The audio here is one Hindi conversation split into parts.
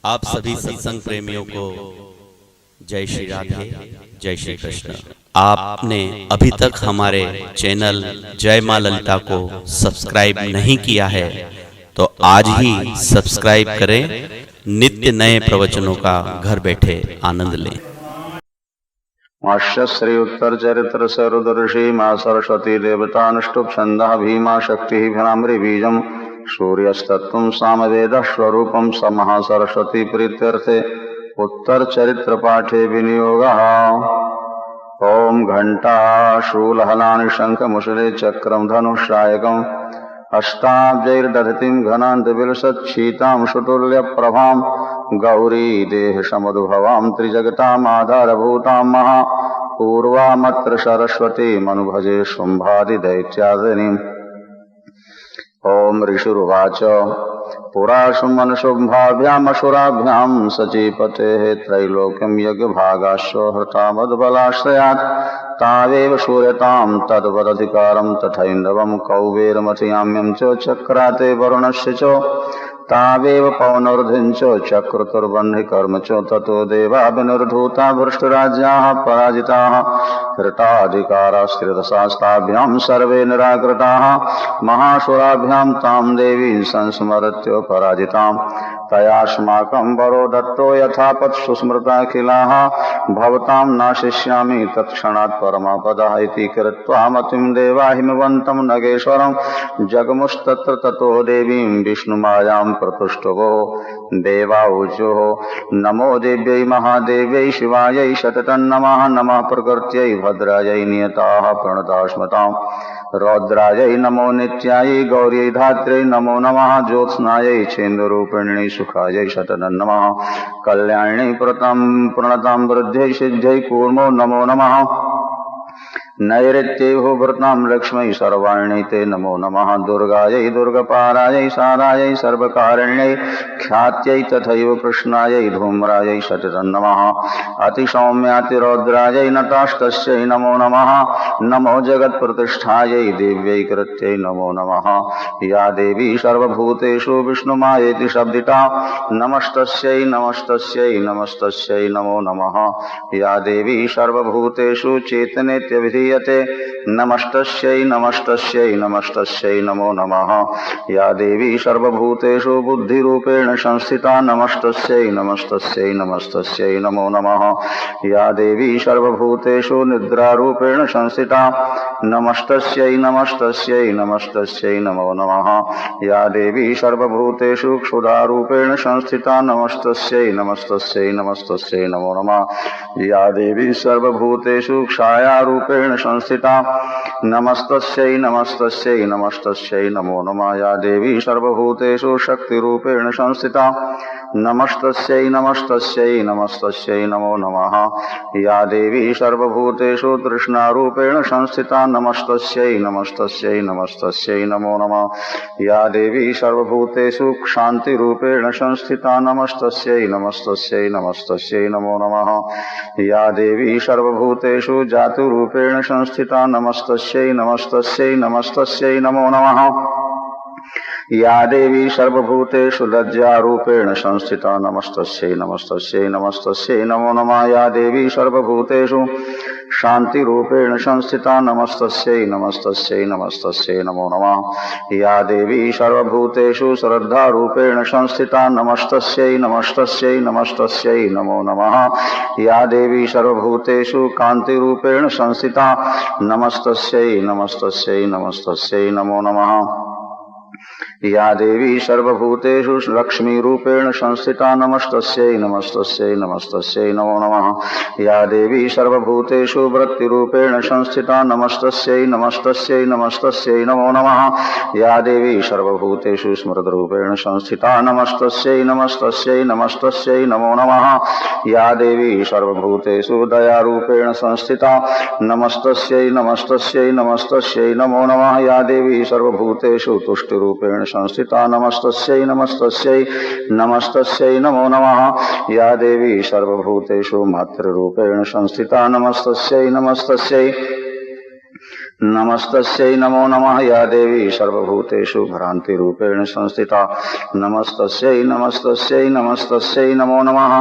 आप सभी सत्संग प्रेमियों को जय श्री राधे, जय श्री कृष्ण। आपने अभी तक हमारे चैनल जय मां ललिता को सब्सक्राइब नहीं किया है तो आज ही सब्सक्राइब करें। नित्य नए प्रवचनों का घर बैठे आनंद लें। माश्य श्री उत्तर चरित्र सरुदर्शी मां सरस्वती देवतानुष्टुप छंदः भीमा शक्ति भ्रामरी बीजम सूर्यस्तत्वं सामवेद स्वरूपम स महासरस्वती प्रीत्यर्थे उत्तर चरित्र पाठे विनियोगः। ओम घंटा शूलहलानि शंख मुसले चक्रम धनुषायकम अष्टाब्जैर्दधतिं घनान्तविलसच्छीतां सुतुल्य प्रभां गौरी देह समुद्भवां त्रिजगतामाधारभूतां महा पूर्वामत्र सरस्वती मनुभजे शुंभादि दैत्यादिनीम्। ओम ऋषिरुवाच पुरा सुमनशुभाभ्यामसुराभ्यां सचीपतेः त्रैलोक्यं यज्ञभागाश्व हृता मद्बलाश्रयात् तावेव सूर्यतां तद्वदधिकारं तथैन्दवं कौबेरमथियाम्यं च चक्राते वरुणस्य च तावेव पवनोर्धिं च चक्रतुर्बन्धिकर्म च ततो देवा विनिर्धूता भ्रष्टराज्याः पराजिताः हृताधिकारास्त्रिदशास्ताभ्यां सर्वे निराकृताः महासुराभ्यां तां देवीं संस्मरत्य पराजितां तयास्माकं वरो दत्तो यथापत् सुस्मृताखिलाः भवतां नाशिष्यामि तत्क्षणात् परमापदः इति कृत्वा मतिं देवा हिमवन्तं नगेश्वरं जगमुस्तत्र ततो देवीं विष्णुमायां प्रतुष्टवो देवाऊचुः नमो देव्यै महादेव्यै शिवायै शततं नमः। नमः प्रकृत्यै भद्रायै नियताः प्रणतास्मताम् रौद्रायै नमो नित्यायै गौर्यै धात्र्यै नमो नमः। ज्योत्स्नायै छेन्दरूपिण्यै सुखायै शततं नमः। कल्याण्यै प्रणतां वृद्ध्यै सिद्ध्यै कूर्मो नमो नमः। नैऋत्यै भूभृतां लक्ष्मै सर्वाण्यै ते नमो नमः। दुर्गायै दुर्गपारायै सारायै सर्वकारिण्यै ख्यात्यै तथैव कृष्णायै धूम्रायै शततं नमः। अतिसौम्यातिरौद्रायै नटास्तस्यै नमो नमः। नमो जगत्प्रतिष्ठायै दिव्यै कृत्यै नमो नमः। या देवी सर्वभूतेषु विष्णुमायेति शब्दिता नमस्तस्यै नमस्तस्यै नमस्तस्यै नमो नमः। या देवी सर्वभूतेषु चेतनेत्यभिधीयते नमस्तस्यै नमस्तस्यै नमस्तस्यै नमो नमः। या देवी सर्वभूतेषु बुद्धिरूपेण संस्थिता नमस्तस्यै नमस्तस्यै नमस्तस्यै नमो नमः। या देवी सर्वभूतेषु निद्रारूपेण संस्थिता नमस्तस्यै नमस्तस्यै नमस्तस्यै नमो नमः। या देवी सर्वभूतेषु क्षुधारूपेण संस्थिता नमस्तस्यै नमस्तस्यै नमस्तस्यै नमो नमः। या देवी सर्वभूतेषु क्षायारूपेण संस्थिता नमस्तस्यै नमस्तस्यै नमस्तस्यै नमो नमः। या देवी सर्वभूतेषु शक्तिरूपेण संस्थिता नमस्तस्यै नमस्तस्यै नमस्तस्यै नमो नमः। या देवी सर्वभूतेषु तृष्णारूपेण संस्थिता नमस्तस्यै नमस्तस्यै नमस्तस्यै नमो नमः। या देवी सर्वभूतेषु क्षान्तिरूपेण संस्थिता नमस्तस्यै नमस्तस्यै नमस्तस्यै नमो नमः। या देवी सर्वभूतेषु जातुरूपेण संस्थिता नमस्तस्यै नमस्तस्यै नमस्तस्यै नमो नमः। या देवी सर्वभूतेषु लज्जारूपेण संस्थिता नमस्तस्यै नमस्तस्यै नमस्तस्यै नमो नमः। या देवी सर्वभूतेषु शान्तिरूपेण संस्थिता नमस्तस्यै नमस्तस्यै नमस्तस्यै नमो नमः। या देवी सर्वभूतेषु श्रद्धारूपेण संस्थिता नमस्तस्यै नमस्तस्यै नमस्तस्यै नमो नमः। या देवी सर्वभूतेषु कान्तिरूपेण संस्थिता नमस्तस्यै नमस्तस्यै नमस्तस्यै नमो नमः। या देवी सर्वभूतेषु लक्ष्मीरूपेण संस्थिता नमस्तस्यै नमस्तस्यै नमस्तस्यै नमो नमः। या देवी सर्वभूतेषु वृत्तिरूपेण संस्थिता नमस्तस्यै नमस्तस्यै नमस्तस्यै नमो नमः। या देवी सर्वभूतेषु स्मृतिरूपेण संस्थिता नमस्तस्यै नमस्तस्यै नमस्तस्यै नमो नमः। या देवी सर्वभूतेषु दयारूपेण संस्थिता नमस्तस्यै नमस्तस्यै नमस्तस्यै नमो नमः। या देवी सर्वभूतेषु तुष्टिरूपेण संस्थिता नमस्तस्यै नमस्तस्यै नमस्तस्यै नमो नमः। या देवी सर्वभूतेषु मातृरूपेण संस्थिता नमस्तस्यै नमस्तस्यै नमस्तस्यै नमो नमः या देवी सर्वभूतेषु भ्रान्तिरूपेण संस्थिता नमस्तस्यै नमस्तस्यै नमस्तस्यै नमो नमः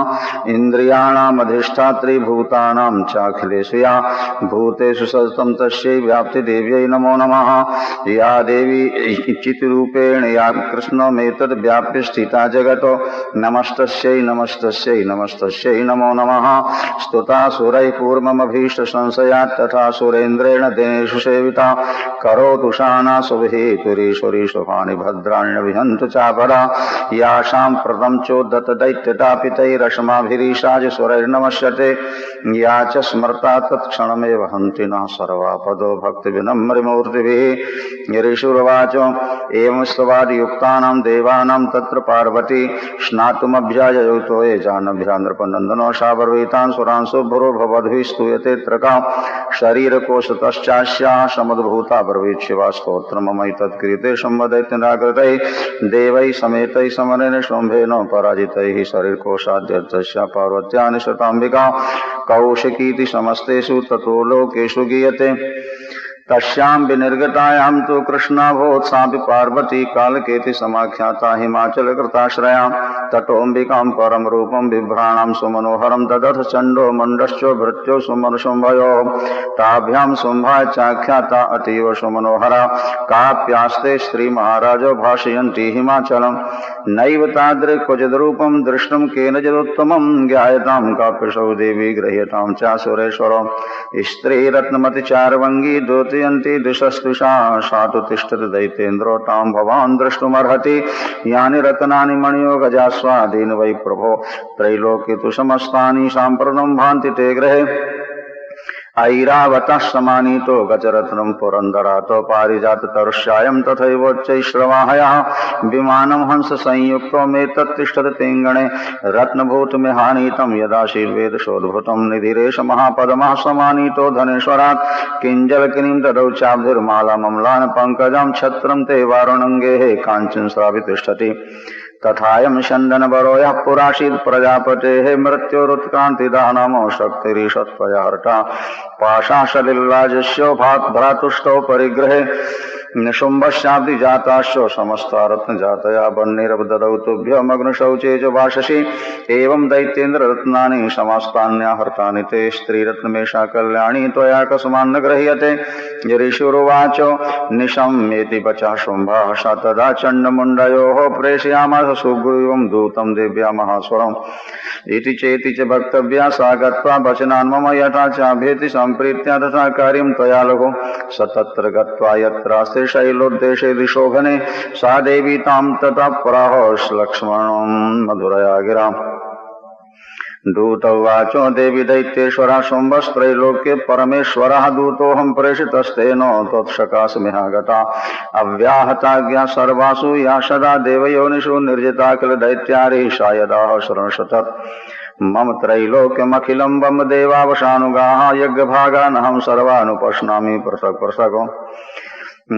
इन्द्रियाणामधिष्ठात्री भूतानां चाखिलेषु या भूतेषु सततं तस्यै व्याप्तिदेव्यै नमो नमः या देवी चित्रूपेण या कृष्णमेतद् व्याप्य स्थिता जगतो नमस्तस्यै नमस्तस्यै नमस्तस्यै नमो नमः स्तुता सुरैः पूर्वमभीष्ट संशयात् तथा सुरेन्द्रेण दिनेषु सेविता करोतु शाना शुभहेतुरीश्वरी शुभानि भद्राण्य विहन्तु चापरा यासां प्रथम चोद्धत दैत्यतापितैरश्माभिरीशाज सुरैर्नमस्यते या च स्मृता तत्क्षणमेव हन्ति न सर्वापदो भक्तिविनम्रमूर्तिभिः गिरीशुर्वाच एवं स्तवादियुक्तानां देवानां तत्र पार्वती स्नातुमभ्याजयुतो ये जानभ्या नृपनन्दनो शावर्वीतान् सुरान् शुभ्रो भवद्भिः स्तूयते त्रका शरीरकोशतश्चास्या समुद्भूता ब्रवीच्छिवा स्तोत्रममैतत्क्रियते संवदैत्यनाकृतैः देवैः समेतैः समनेन शुम्भेन पराजितैः शरीरकोशाद्यर्थस्य पार्वत्या निशताम्बिका कौशिकीति समस्तेषु ततो लोकेषु गीयते तस्यां विनिर्गतायां तु कृष्णाभूत् सापि पार्वती कालकेति समाख्याता हिमाचलकृताश्रया तटोऽम्बिकां परं रूपं बिभ्राणां सुमनोहरं ददथ चण्डो मण्डश्चो भृत्यो सुमनुशुम्भयोः ताभ्यां शुम्भाय चाख्याता अतीव सुमनोहरा काप्यास्ते श्रीमहाराजो भाषयन्ति हिमाचलं नैव तादृक्वचिद्रूपं दृष्टं केनचिदुत्तमं ज्ञायतां काप्यसौ देवी गृह्यतां चासुरेश्वरो स्त्रीरत्नमतिचारवङ्गी द्योतयन्ति दिशस्तुषा सातु तिष्ठति दैतेन्द्रो तां भवान् द्रष्टुमर्हति यानि रत्नानि मणियो गजास्वादीन वै प्रभो त्रैलोक्ये तु समस्तानि साम्प्रतं भान्ति ते गृहे ऐरावतः समानीतो गजरत्नं पुरन्दरातो पारिजाततरुष्यायं तथैवोच्चैश्रवाहयः विमानं हंससंयुक्तो मे तत्तिष्ठति तेङ्गणे रत्नभूतमिहानीतं यदा शीर्वेदशोद्भुतं निधिरेश महापदमः समानीतो धनेश्वरात् किञ्जलकिनीं ददौ चाब्धिर्मालामम्लान् पङ्कजं छत्रं ते वारुणङ्गेः काञ्चनस्रावि तिष्ठति तथायं चन्दनवरो यः पुरासीत् प्रजापतेः मृत्योरुत्क्रान्तिदानमो शक्तिरीशत्वया हर्ता पाशासलिल्लाजस्यो भ्रातुष्टौ परिग्रहे निशुम्भश्चाब्दि जाताश्चो समस्ता रत्नजातया वह्निरवददौ तुभ्यमग्नशौचे च वाशसि एवं दैत्येन्द्र रत्नानि समस्तान्याहर्तानि ते स्त्रीरत्नमेषा कल्याणी त्वया कस्मान्न गृह्यते गिरीशुरुवाच निशम्येति वचः शुम्भः स तदा चण्डमुण्डयोः प्रेषयामास सुग्रीवं दूतं देव्या महास्वरम् इति चेति च वक्तव्या सा गत्वा वचनान् मम यथा चाभेति सम्प्रीत्या तथा कार्यं त्वया लघु स तत्र गत्वा यत्रास्ति शैलोद्देशे दिशोघने सा देवी तां ततः प्राहोष लक्ष्मणं मधुरया गिराम् दूतवाचो देवी दैत्येश्वरः शुम्भस्त्रैलोक्ये परमेश्वरः दूतोऽहं प्रेषितस्तेनो त्वत्सकाशमिहागता अव्याहताज्ञा सर्वासु या सदा देवयोनिषु निर्जिता किल दैत्यारिः सा यदाह शरणशतत् मम त्रैलोक्यमखिलं वम देवावशानुगाः यज्ञभागानहं सर्वानुपश्नामि पृथक् पृथक्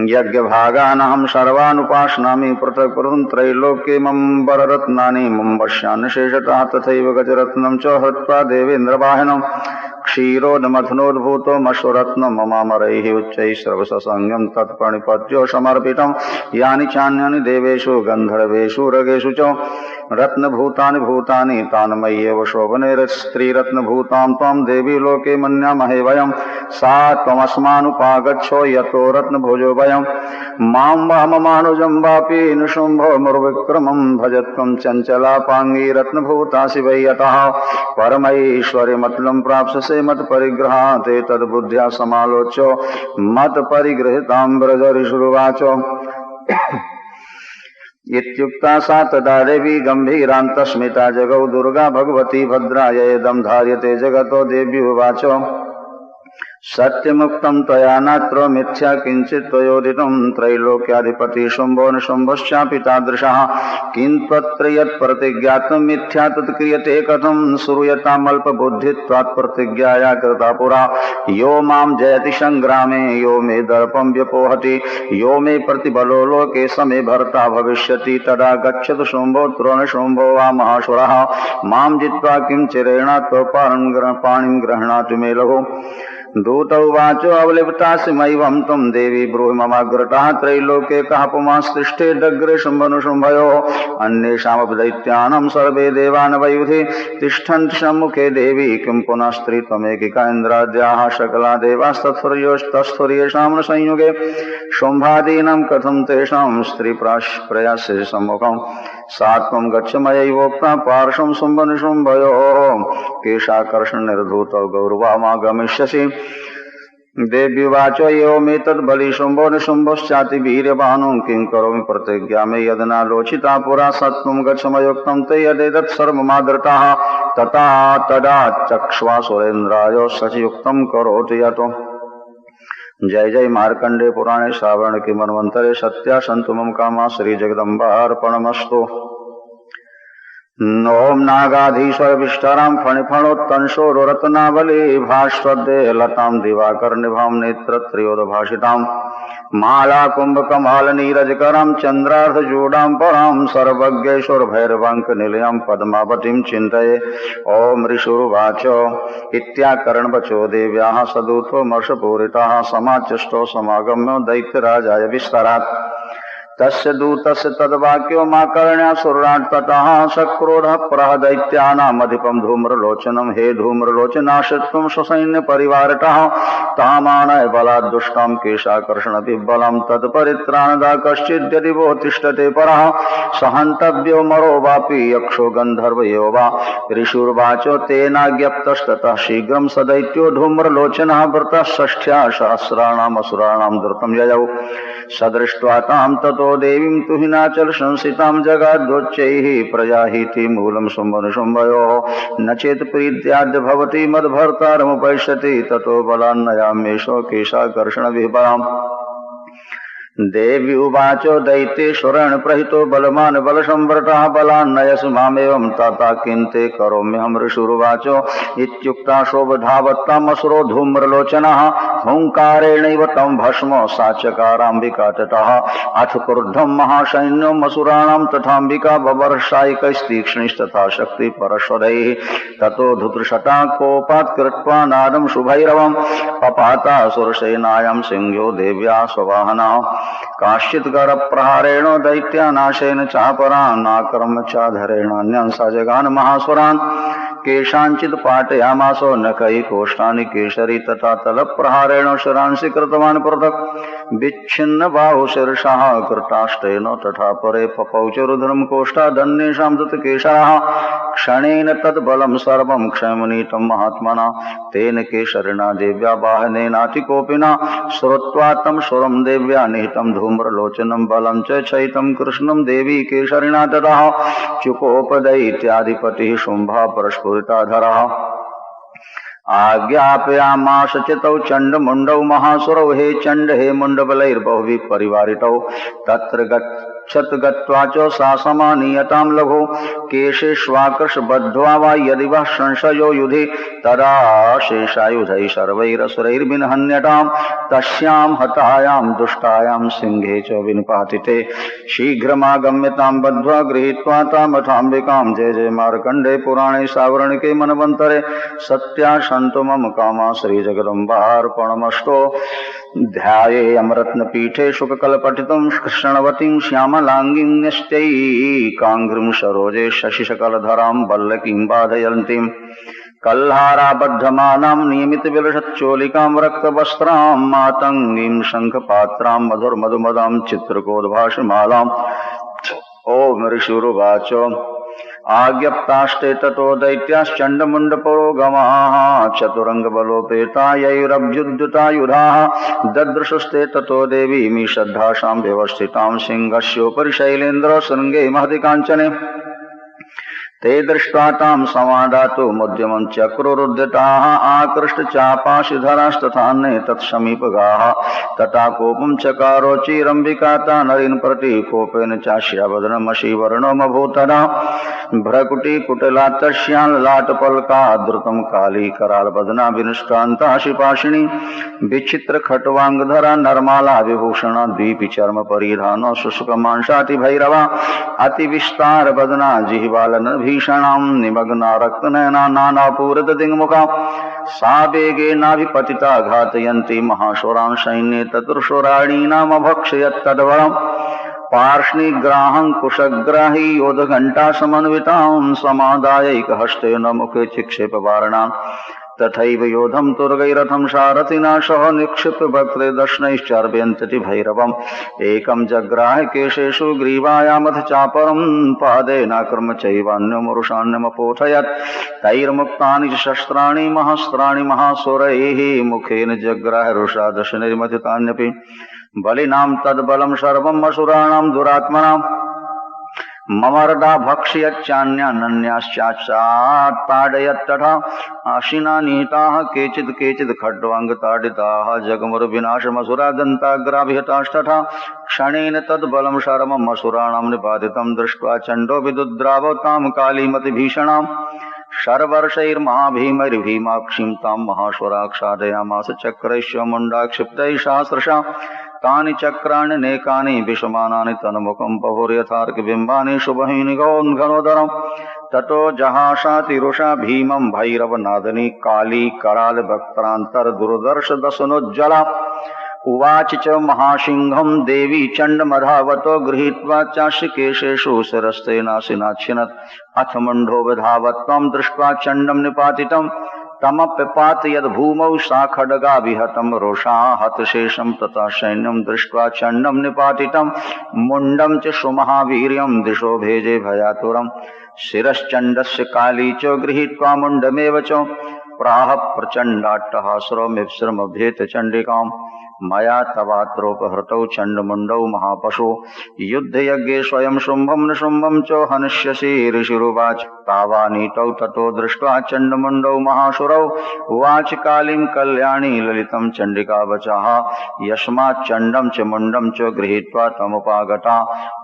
यज्ञभागानहं सर्वानुपाश्नामि पृथक् पृथक् त्रैलोक्ये मम वररत्नानि मम वश्यान् शेषतः तथैव गजरत्नं च हृत्वा देवेन्द्रवाहिनं क्षीरोदमथनोद्भूतो मश्वरत्नं ममामरैः उच्चैः सर्वसंज्ञं तत्प्रणिपत्यो समर्पितं यानि चान्यानि देवेषु गन्धर्वेषु रगेषु च रत्नभूतानि भूतानि तान् मय्येव शोभने स्त्रीरत्नभूतां त्वं देवी लोके मन्यामहे वयं सा त्वमस्मानुपागच्छो यतो रत्नभुजो वयं मां वाममानुजं वापि निशुम्भो मुर्विक्रमं भजत्वं चञ्चलापाङ्गी रत्नभूतासि वै यतः परमैश्वर्यमतुलं प्राप्स्यसे मत्परिग्रहात् तद्बुद्ध्या समालोच्य मत्परिगृहीतां व्रजऋषुरुवाच इत्युक्ता सा तदा देवी गम्भीरान्तस्मिता जगौ दुर्गा भगवती भद्रा येदं धार्यते जगतो देव्युवाच सत्यमुक्तं त्वया नात्र मिथ्या किञ्चित् त्वयोदितं त्रैलोक्याधिपति शुम्भो निशुम्भश्चापि तादृशः किन्त्वत्र यत्प्रतिज्ञातं मिथ्या तत्क्रियते कथं श्रूयतामल्पबुद्धित्वात् प्रतिज्ञाया कृता पुरा यो मां जयति संग्रामे यो मे दर्पं व्यपोहति यो मे प्रतिबलो लोके समे भर्ता भविष्यति तदा गच्छतु शुम्भोऽत्र न शुम्भो वा महासुरः मां जित्वा किं चिरेण त्वपाणिं गृह्णातु मे लघु दूत उवाचो अवलिप्तासिमैवं त्वं देवी ब्रूहि ममाग्रतः त्रैलोके कः पुमांस्तिष्ठे दग्रे शुम्भनुशुम्भयो अन्येषामपि दैत्यानां सर्वे देवान् वयुधि तिष्ठन्ति सम्मुखे देवी किं पुनः स्त्री त्वमेकिका इन्द्राद्याः सकला देवास्तत्फुर्येषां न संयुगे शुम्भादीनां कथं तेषां स्त्रीप्रयासे सम्मुखम् सा त्वं गच्छ मयैवोक्ता पार्श्वं शुम्भनिशुम्भयोः केशाकर्षणनिर्धूतो गौरवामागमिष्यसि देव्युवाचो एवमेतद्बलि शुम्भो निशुम्भश्चाति वीर्यवानो किं करोमि प्रतिज्ञा मे यदनालोचिता पुरा सत्त्वं गच्छ मयोक्तं ते यदेतत् सर्वमादृताः तथा तदा चक्ष्वा सुरेन्द्राय सचयुक्तं करोति यतो। जय जय मार्कंडे पुराणे श्रावण के मनवंतरे सत्या संतु मम कामा श्री जगदम्बार्पणमस्तु। ओम नागाधीश्वर विष्टाराम फणिफणोत्तंशो रत्नावली भास्वदे लताम दिवाकर निभाम नेत्र त्रयोदभाषिताम माला कुंभ कमाल नीरजकराम चंद्रार्थ जूडाम पराम सर्वज्ञेश्वर भैरवांक निलयम पद्मावतीम चिंतये। ओम ऋषुर्वाच इत्याकरण बचो देव्याः सदूतो मर्षपूरिताः समाचष्टो समागम्यो दैत्यराजाय विस्तरात् तस्य दूतस्य तद्वाक्यो माकर्ण्या सुराट् ततः सक्रोधः प्रह दैत्यानामधिपं धूम्रलोचनं हे धूम्रलोचनाश्रित्वं स्वसैन्य परिवारतः तामानय बलात् दुष्टां केशाकर्षणविबलं तत्परित्राणदा कश्चिद्यदि वो तिष्ठते परः सहन्तव्यो मरो वापि यक्षो गन्धर्वयो वा। ऋषुर्वाचो तेनाज्ञप्तस्ततः शीघ्रं स दैत्यो धूम्रलोचनः वृतः षष्ठ्या सहस्राणाम् असुराणां द्रुतं ययौ सदृष्ट्वा तां ततो देवीं तुहिनाचल संसितां जगाद्वच्चैः प्रजाहीति मूलं शुम्भनिशुम्भयोः न चेत् प्रीत्याद्य भवति मद्भर्तारमुपैष्यति ततो बलान्नयामेषो केशाकर्षणविबलाम्। देवी उवाचो दैत्येश्वरेण प्रहितो बलवान् बलसंवृतः बलान्नयसि मामेवं ता किन्ते करोम्यहं। ऋषुरुवाचो इत्युक्ता शोभधावत्तामसुरो धूम्रलोचनः हुङ्कारेणैव तं भस्मो सा चकाराम्बिका ततः अथ क्रुद्धं महासैन्यं असुराणां तथाम्बिका बवर्षायिकैस्तीक्ष्णैस्तथा शक्ति परश्वदैः ततो धृतशता कोपात् कृत्वा नादं शुभैरवं पपाता सुरसेनायां सिंहो देव्या स्ववाहनः काश्चित् गरप्रहारेण दैत्यानाशेन चापरान्नाक्रम्य चाधरेणान्यान् स जगान महासुरान् केषाञ्चित् पाटयामासो नखैः कोष्ठानि केशरी तथा तलप्रहारेण शिरांसि कृतवान् पृथक् विच्छिन्न बाहुशीर्षः कृताष्टेन तथा परे पपौ च रुद्रं कोष्ठादन्येषां दत्तकेशरः क्षणेन तद्बलं सर्वं क्षयमनीतं महात्मना तेन केशरिणा देव्या वाहनेनातिकोपिना श्रुत्वा तं सुरं देव्या निहितं धूम्रलोचनं बलं च चैतं कृष्णं देवी केशरिणा ततः चुकोपदैत्याधिपतिः शुम्भः परस्फुरिताधरः आज्ञापयामास चितौ चण्डमुण्डौ महासुरौ हे चण्ड हे मुण्डबलैर्बहुभिः परिवारितौ तत्र गच्छत् गत्वा च सा समानीयतां लघु केशेष्वाकृशबद्ध्वा वा यदि वः संशयो युधि तदा शेषायुधैः सर्वैरसुरैर्विनिहन्यतां तस्यां हतायां दुष्टायां सिंहे च विनिपातिते शीघ्रमागम्यतां बद्ध्वा गृहीत्वा तामथाम्बिकां। जय जय मार्कण्डे पुराणे सावर्णिके मनवन्तरे सत्या सन्तु मम कामा श्रीजगदम्बार्पणमस्तु। ध्याये अमृतपीठे शुककलपठितं कृष्णवतीं श्यामलांगीं न्यस्तैकाङ्घ्रिं सरोजे शशिशकलधरां वल्लकीं बाधयन्तीं कल्हाराबद्धमानां नियमितविलसच्चोलिकां रक्तवस्त्रां मातङ्गीं शङ्खपात्रां मधुरमधुमदां चित्रकोद्भाषमालाम्। ओम ऋषुरुवाच आज्ञप्तास्ते ततो दैत्याश्चण्डमुण्डपुरोगमाः चतुरङ्गबलोपेतायैरभ्युद्युतायुधाः ददृशुस्ते ततो देवीं श्रद्धासां व्यवस्थितां सिंहस्योपरि शैलेन्द्र शृङ्गे महति काञ्चने ते दृष्ट्वा तां समादातु मुद्यमं चक्रुरुद्यताः आकृष्टचापाशिधरास्तथान्ये तत्समीपगाः तथा कोपं चकारो चिरम्बिका ता नरीन् प्रति कोपेन चाश्यावदनमशीवर्णमभूतदा भ्रकुटीकुटिला तस्यां ललाटपल्का द्रुतं काली करालबदना विनिष्क्रान्ता शिपाशिनी विचित्रखट्वाङ्गधरा नर्माला विभूषणा द्वीपिचर्म परिधानो शुष्कमांसातिभैरवा अतिविस्तारबदना जिह्वालन भीषणां निमग्ना रक्तनयना नानापूरतदिङ्मुखा सा वेगेनाभिपतिता घातयन्ती महाशूरान् सैन्ये ततुर्शूराणीनामभक्षयत्तद्वरम् पार्ष्णिग्राहं कुशग्राही योधघण्टा समन्वितां समादायैकहस्तेन मुखे चिक्षेपवारणाम् तथैव योधं तुर्गैरथं सारथिना सह निक्षिप्य वक्त्रे दर्शनैश्चार्पयन्ति भैरवम् एकं जग्राह केशेषु ग्रीवायामथ चापरं पादेनाक्रम्य चैवान्यमरुषान्यमपोथयत् तैर्मुक्तानि च शस्त्राणि महस्त्राणि महासुरैः मुखेन जग्राह रुषा दशनैर्मथितान्यपि बलिनां तद्बलं सर्वम् असुराणां दुरात्मनाम् ममर्दा भक्ष्यच्चान्यानन्याश्चाताडयत्तथा आशिना निहिताः केचित् केचित् खड्वाङ्गताडिताः जगमुर्विनाशमसुरा दन्ताग्राभिहतास्तथा क्षणेन तद्बलं सर्वम् असुराणां निपातितं दृष्ट्वा चण्डो विदुद्रावो तां कालीमतिभीषणाम् शर्वर्षैर्महाभीमैर्भीमाक्षीं तां महाश्वराक्षादयामास चक्रैश्च मुण्डाक्षिप्तैः सहस्रशः तानि चक्राण्यनेकानि विषमानानि तन्मुखं बहुर्यथार्कबिम्बानि शुभहीनि घनोदरम् ततो जहासातिरुषा भीमं भैरवनादनी काली करालभक्तान्तर्दुर्दर्शदशनोज्ज्वला उवाच च महासिंहं देवी चण्डमधावतो गृहीत्वा चाशिकेशेषु शिरस्तेनाशिनाच्छिनत् अथ मुण्डो विधावत्वं दृष्ट्वा चण्डं निपातितम् तमप्यपातयद्भूमौ सा खड्गा विहतं रोषा हतशेषं तथा सैन्यं दृष्ट्वा चण्डं निपातितं मुण्डं च सुमहावीर्यं दिशो भेजे भयातुरम् शिरश्चण्डस्य काली च गृहीत्वा मुण्डमेव च प्राह प्रचण्डाट्टहासुरमिप्सरमभ्येत चण्डिकाम् मया तवात्रोपहृतौ चण्डमुण्डौ महापशु युद्धयज्ञे स्वयं शुम्भं निशुम्भं च हनिष्यसि ऋषिरुवाच तावानीतौ ततो दृष्ट्वा चण्डमुण्डौ महासुरौ उवाच कालीं कल्याणी ललितं चण्डिकावचः यस्मात् चण्डं च मुण्डं च गृहीत्वा तमुपागता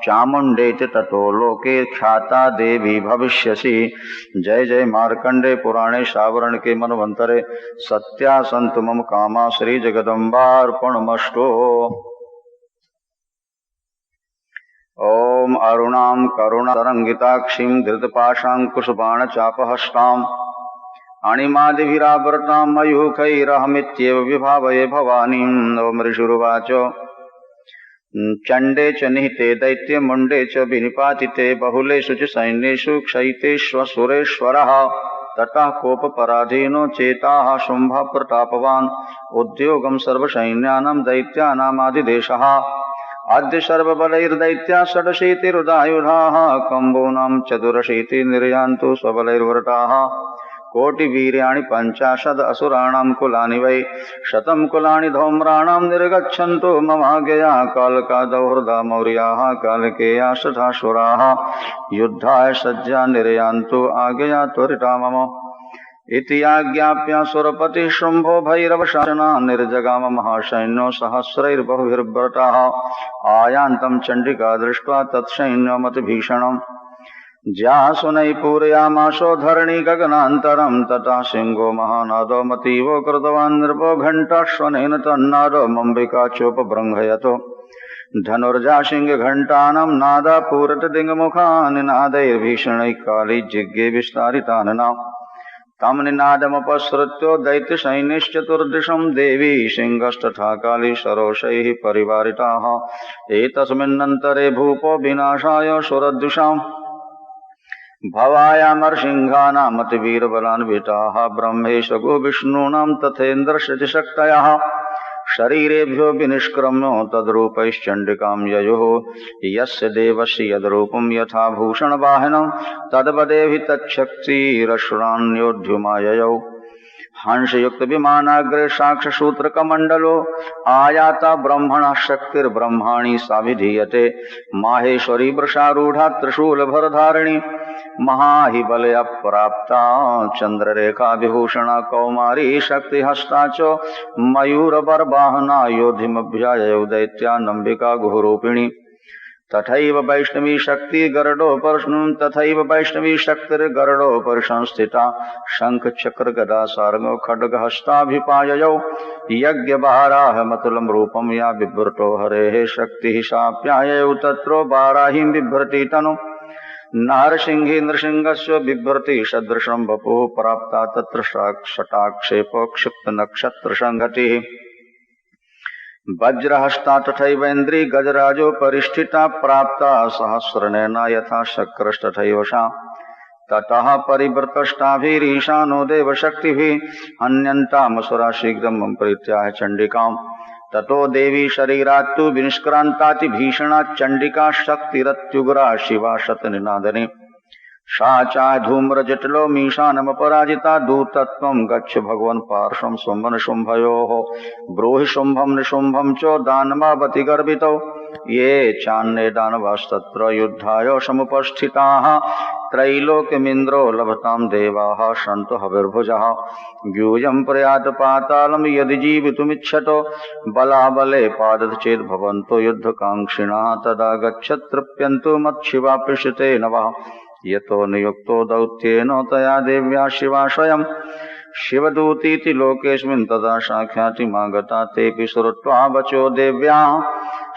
चामुण्डेति ततो लोके ख्याता देवी भविष्यसि। जय जय मार्कंडे पुराणे सावरण के मनवंतरे सत्या संत मम कामा श्री जगदम्बार्पणमस्तु। ओम अरुणां करुणातरंगिताक्षीं धृतपाशाङ्कुशबाणचापहस्ताम् अणिमादिभिरावृतां मयूखैरहमित्येव विभावये भवानीं। ओम ऋषिरुवाच चण्डे च निहिते दैत्ये मुण्डे च विनिपातिते बहुलेषु च सैन्येषु क्षयितेष्वसुरेश्वरः ततः कोपपराधीनो चेताः शुम्भः प्रतापवान् उद्योगं सर्वसैन्यानां दैत्यानामादिदेशः अद्य सर्वबलैर्दैत्याः षडशीतिरुदायुधाः कम्बोनां चतुरशीति निर्यान्तु स्वबलैर्वृताः कोटिवीर्याणि पञ्चाशद् असुराणां कुलानि वै शतं कुलानि धौम्राणां निर्गच्छन्तु ममाज्ञया कालकादौ हृदा मौर्याः कालकेया शठासुराः युद्धाय सज्जा निर्यान्तु आज्ञया त्वरिता मम इति आज्ञाप्य सुरपतिः शुम्भो भैरवशासना निर्जगाम महासैन्यो सहस्रैर्बहुभिर्व्रताः आयान्तं चण्डिका दृष्ट्वा तत्सैन्यमतिभीषणम् ज्यासुनै पूरयामाशो धरणी गगनान्तरं ततः सिंहो महानादो मतीवो कृतवान् नृपो घण्टाश्वनेन तन्नादो मम्बिका चोपबृंहयतो धनुर्जासिंहघण्टानां नादा पूरतदिङ्मुखानि नादैर्भीषणैः काली जिज्ञे विस्तारितानना तं निनादमुपसृत्यो दैत्यसैन्यश्चतुर्दिशं देवी सिंहस्तथा काली सरोषैः परिवारिताः एतस्मिन्नन्तरे भूपो विनाशाय सुरद्विषाम् भवायामर्षिंहानामतिवीरबलान्विताः ब्रह्मेश गो विष्णूनां तथेन्द्रशक्तयः शरीरेभ्यो विनिष्क्रम्यो तद्रूपैश्चण्डिकां ययुः यस्य देवस्य यद्रूपं यथा भूषणवाहनं तद्वदेवि तच्छक्तिरसुरान्योद्युमाययौ हंसयुक्त विमानाग्रे साक्षसूत्रकमण्डलो आयाता ब्रह्मणः शक्तिर्ब्रह्माणि साभिधीयते माहेश्वरी वृषारूढ़ा त्रिशूलभरधारिणी महाहिबलयप्राप्ता चन्द्ररेखा विभूषणा कौमारी शक्तिहस्ता च मयूरबरवाहना योधिमभ्यायौ दैत्यानम्बिका गुहरूपिणी तथैव वैष्णवी शक्ति गरुडोपरि संस्थिता शंख चक्र गदा सारंगो खड्गहस्ताभिपाययौ यज्ञवाराहमतुलं रूपं या बिभ्रतो हरेः शक्तिः साप्याययौ तत्रो वाराहीं बिभ्रति तनु नारसिंही नृसिंहस्य बिभ्रति सदृशं वपुः प्राप्ता तत्र शटाक्षेप क्षिप्त नक्षत्र संगतिः वज्रहस्ता तथैवेन्द्री गजराजो परिष्ठिता प्राप्ता सहस्रनयना यथा शक्रस्तथैव सा ततः परिवृतष्टाभिरीशानो देवशक्तिभिः हन्यन्तामसुरा शीघ्रं प्रीत्याह चण्डिकाम् ततो देवी शरीरात्तु विनिष्क्रान्ताति भीषणा चण्डिका शक्तिरत्युग्रा शिवा शतनिनादने सा चा धूम्रजटिलो मीशानमपराजिता दूतत्वं गच्छ भगवन् पार्श्वं शुम्भन शुम्भयोः ब्रूहि शुम्भं निशुम्भं च दानवावति गर्भितौ ये चान्ये दानवास्तत्र युद्धाय समुपस्थिताः त्रैलोक्यमिन्द्रो लभतां देवाः सन्तो हविर्भुजः यूयं प्रयात पातालं यदि जीवितुमिच्छतो बलाबले पादत चेत् भवन्तो युद्धकाङ्क्षिणः तदा गच्छत् तृप्यन्तु मत्शिवा पृष्ठते नवः यतो नियुक्तो दौत्येन तया देव्या शिवा स्वयं शिवदूतीति लोकेऽस्मिन् तदा साख्यातिमागता तेऽपि श्रुत्वा वचो देव्याः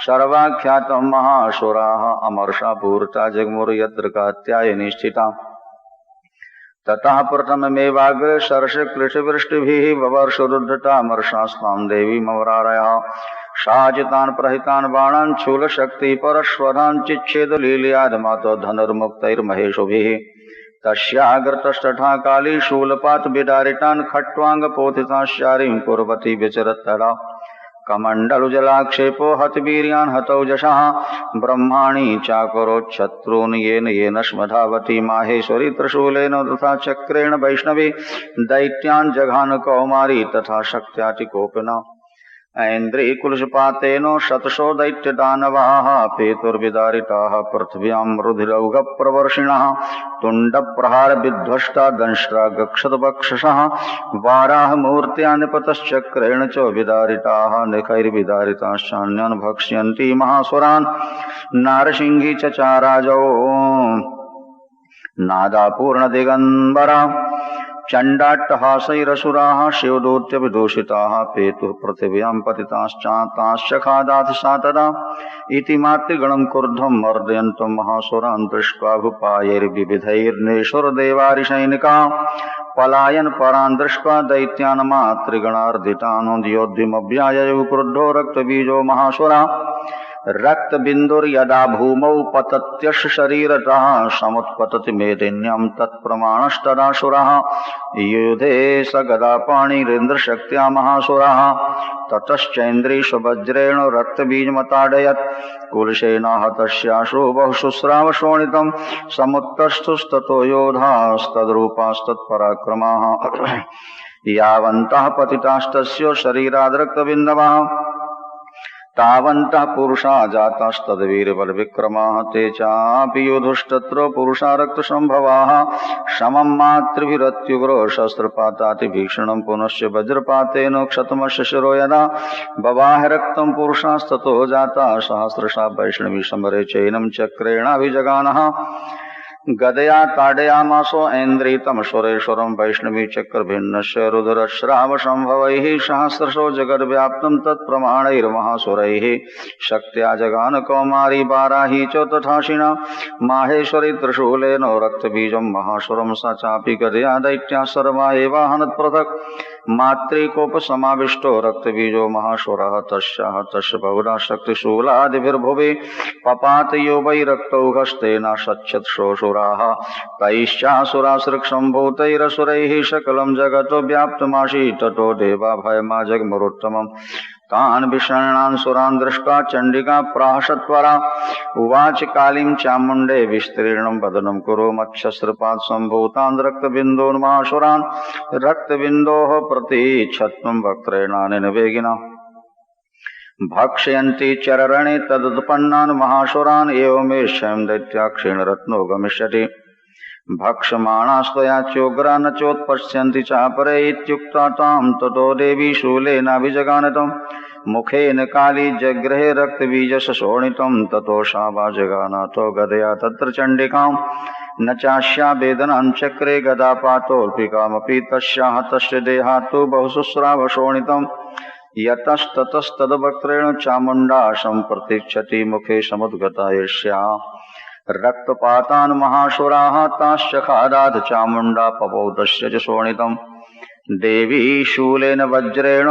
सर्वाख्यातं महासुराः अमर्षा पूर्ता जगमुर्यत्र कात्यायनी स्थिता ततः प्रथममेवाग्रे सर्षे कृषिवृष्टिभिः ववर्षरुद्धतामर्षास्तां देवीमवरारयः शाजितान् प्रहितान् बाणान् शूलशक्ति परश्वरान् चिच्छेदलीलयादमातो धनुर्मुक्तैर्महेशुभिः तस्याग्रतस्तथा काली शूलपात विदारितान् खट्वाङ्गपोथिताश्चारीं कुर्वती विचरत्तरा कमण्डलुजलाक्षेपो हतवीर्यान् हतौजसः ब्रह्माणि चाकरोच्छत्रून् येन येन स्मधावती माहेश्वरी त्रिशूलेन तथा चक्रेण वैष्णवी दैत्यान् जघान कौमारी तथा शक्त्यातिकोपिना ऐन्द्रीकुलशपातेन शतशो दैत्यदानवाः पेतुर्विदारिताः पृथिव्यां रुधिरौघप्रवर्षिणः तुण्डप्रहारविध्वस्ता दंष्ट्रा गक्षतवक्षसः वाराहमूर्त्या निपतश्चक्रेण च विदारिताः निखैर्विदारिताश्चान्यान् भक्ष्यन्ति महासुरान् नारसिंही चचाराजौ नादापूर्णदिगम्बरा चण्डाट्टहासैरसुराः शिवदूत्यभिदूषिताः पेतुः पृथिव्यां पतिताश्चाताश्चखादाथ सा तदा इति मातृगणं क्रुद्धं मर्दयन्तं महासुरान् दृष्ट्वा भूपायैर्विविधैर्नेशुरदेवारिसैनिकाः पलायन परान् दृष्ट्वा दैत्यान् मातृगणार्दितान् योद्धिमभ्याययुः क्रुद्धो रक्तबीजो महासुरा रक्तबिन्दुर्यदा भूमौ पतत्यस्य शरीरतः समुत्पतति मेदिन्यं तत्प्रमाणस्तदासुरः युधे स गदापाणिरिन्द्रशक्त्या महासुरः ततश्चैन्द्रीशवज्रेण रक्तबीजमताडयत् कुलसेनाः तस्याशु बहुशुस्रावशोणितं समुत्तस्थुस्ततो योधास्तद्रूपास्तत्पराक्रमाः यावन्तः पतितास्तस्य शरीराद्रक्तबिन्दवः तावन्तः पुरुषा जातास्तद्वीरबलविक्रमाः ते चापि युधुस्तत्र पुरुषा रक्तसम्भवाः समं मातृभिरत्युग्रो शस्त्रपातातिभीषणं पुनश्च वज्रपातेन क्षतमस्य शिरो यदा बवाह रक्तं पुरुषास्ततो जाता सहस्रशा वैष्णवी समरे चैनं चक्रेणाभिजगानः गदया ताडयामासो ऐन्द्रीतं सुरेश्वरं वैष्णवी चक्रभिन्नस्य रुद्रश्रावसम्भवैः सहस्रशो जगद्व्याप्तं तत्प्रमाणैर्महासुरैः शक्त्या जगान कौमारी बाराही च तथाशिना माहेश्वरी त्रिशूलेन रक्तबीजं महासुरं स चापि गदया दैत्या सर्वा एवाहनत् पृथक् मातृकोपसमाविष्टो रक्तबीजो महासुरः तस्याः तस्य बहुधा शक्तिशूलादिभिर्भुवि पपातयो वै रक्तौघस्तेन सच्छत्सोऽसुराः तैश्चासुरासृक्सम्भूतैरसुरैः सकलं जगतो व्याप्तमासीत् ततो देवा भयमा जगमुरुत्तमम् तान् विषण्णान् सुरान् दृष्ट्वा चण्डिका प्राहसत्वरा उवाच कालीं चामुण्डे विस्तीर्णं वदनं कुरु मत्शस्त्रपात् सम्भूतान् रक्तबिन्दून् महासुरान् रक्तबिन्दोः प्रति छत्वं वक्त्रेणानेन वेगिना भक्षयन्ति चररणे तदुत्पन्नान् महासुरान् एवमेष्यं दैत्याक्षेण रत्नो गमिष्यति भक्षमाणास्त्वया चोग्रा न चोत्पश्यन्ति चापरे इत्युक्ता तां ततो देवी शूलेनाभिजगानतं मुखेन काली जगृहे रक्तबीजशोणितं ततो सा वा जगानातो गदया तत्र चण्डिकां न चास्या वेदनां चक्रे गदापातोऽल्पिकामपि तस्याः तस्य देहात्तु बहुशुस्रावशोणितं यतस्ततस्तद्वक्त्रेण चामुण्डा सम्प्रतीक्षति मुखे समुद्गता यस्याः रक्तपातान् महासुराः ताश्चखादाथ चामुण्डा पपौतस्य च शोणितम् देवी शूलेन वज्रेण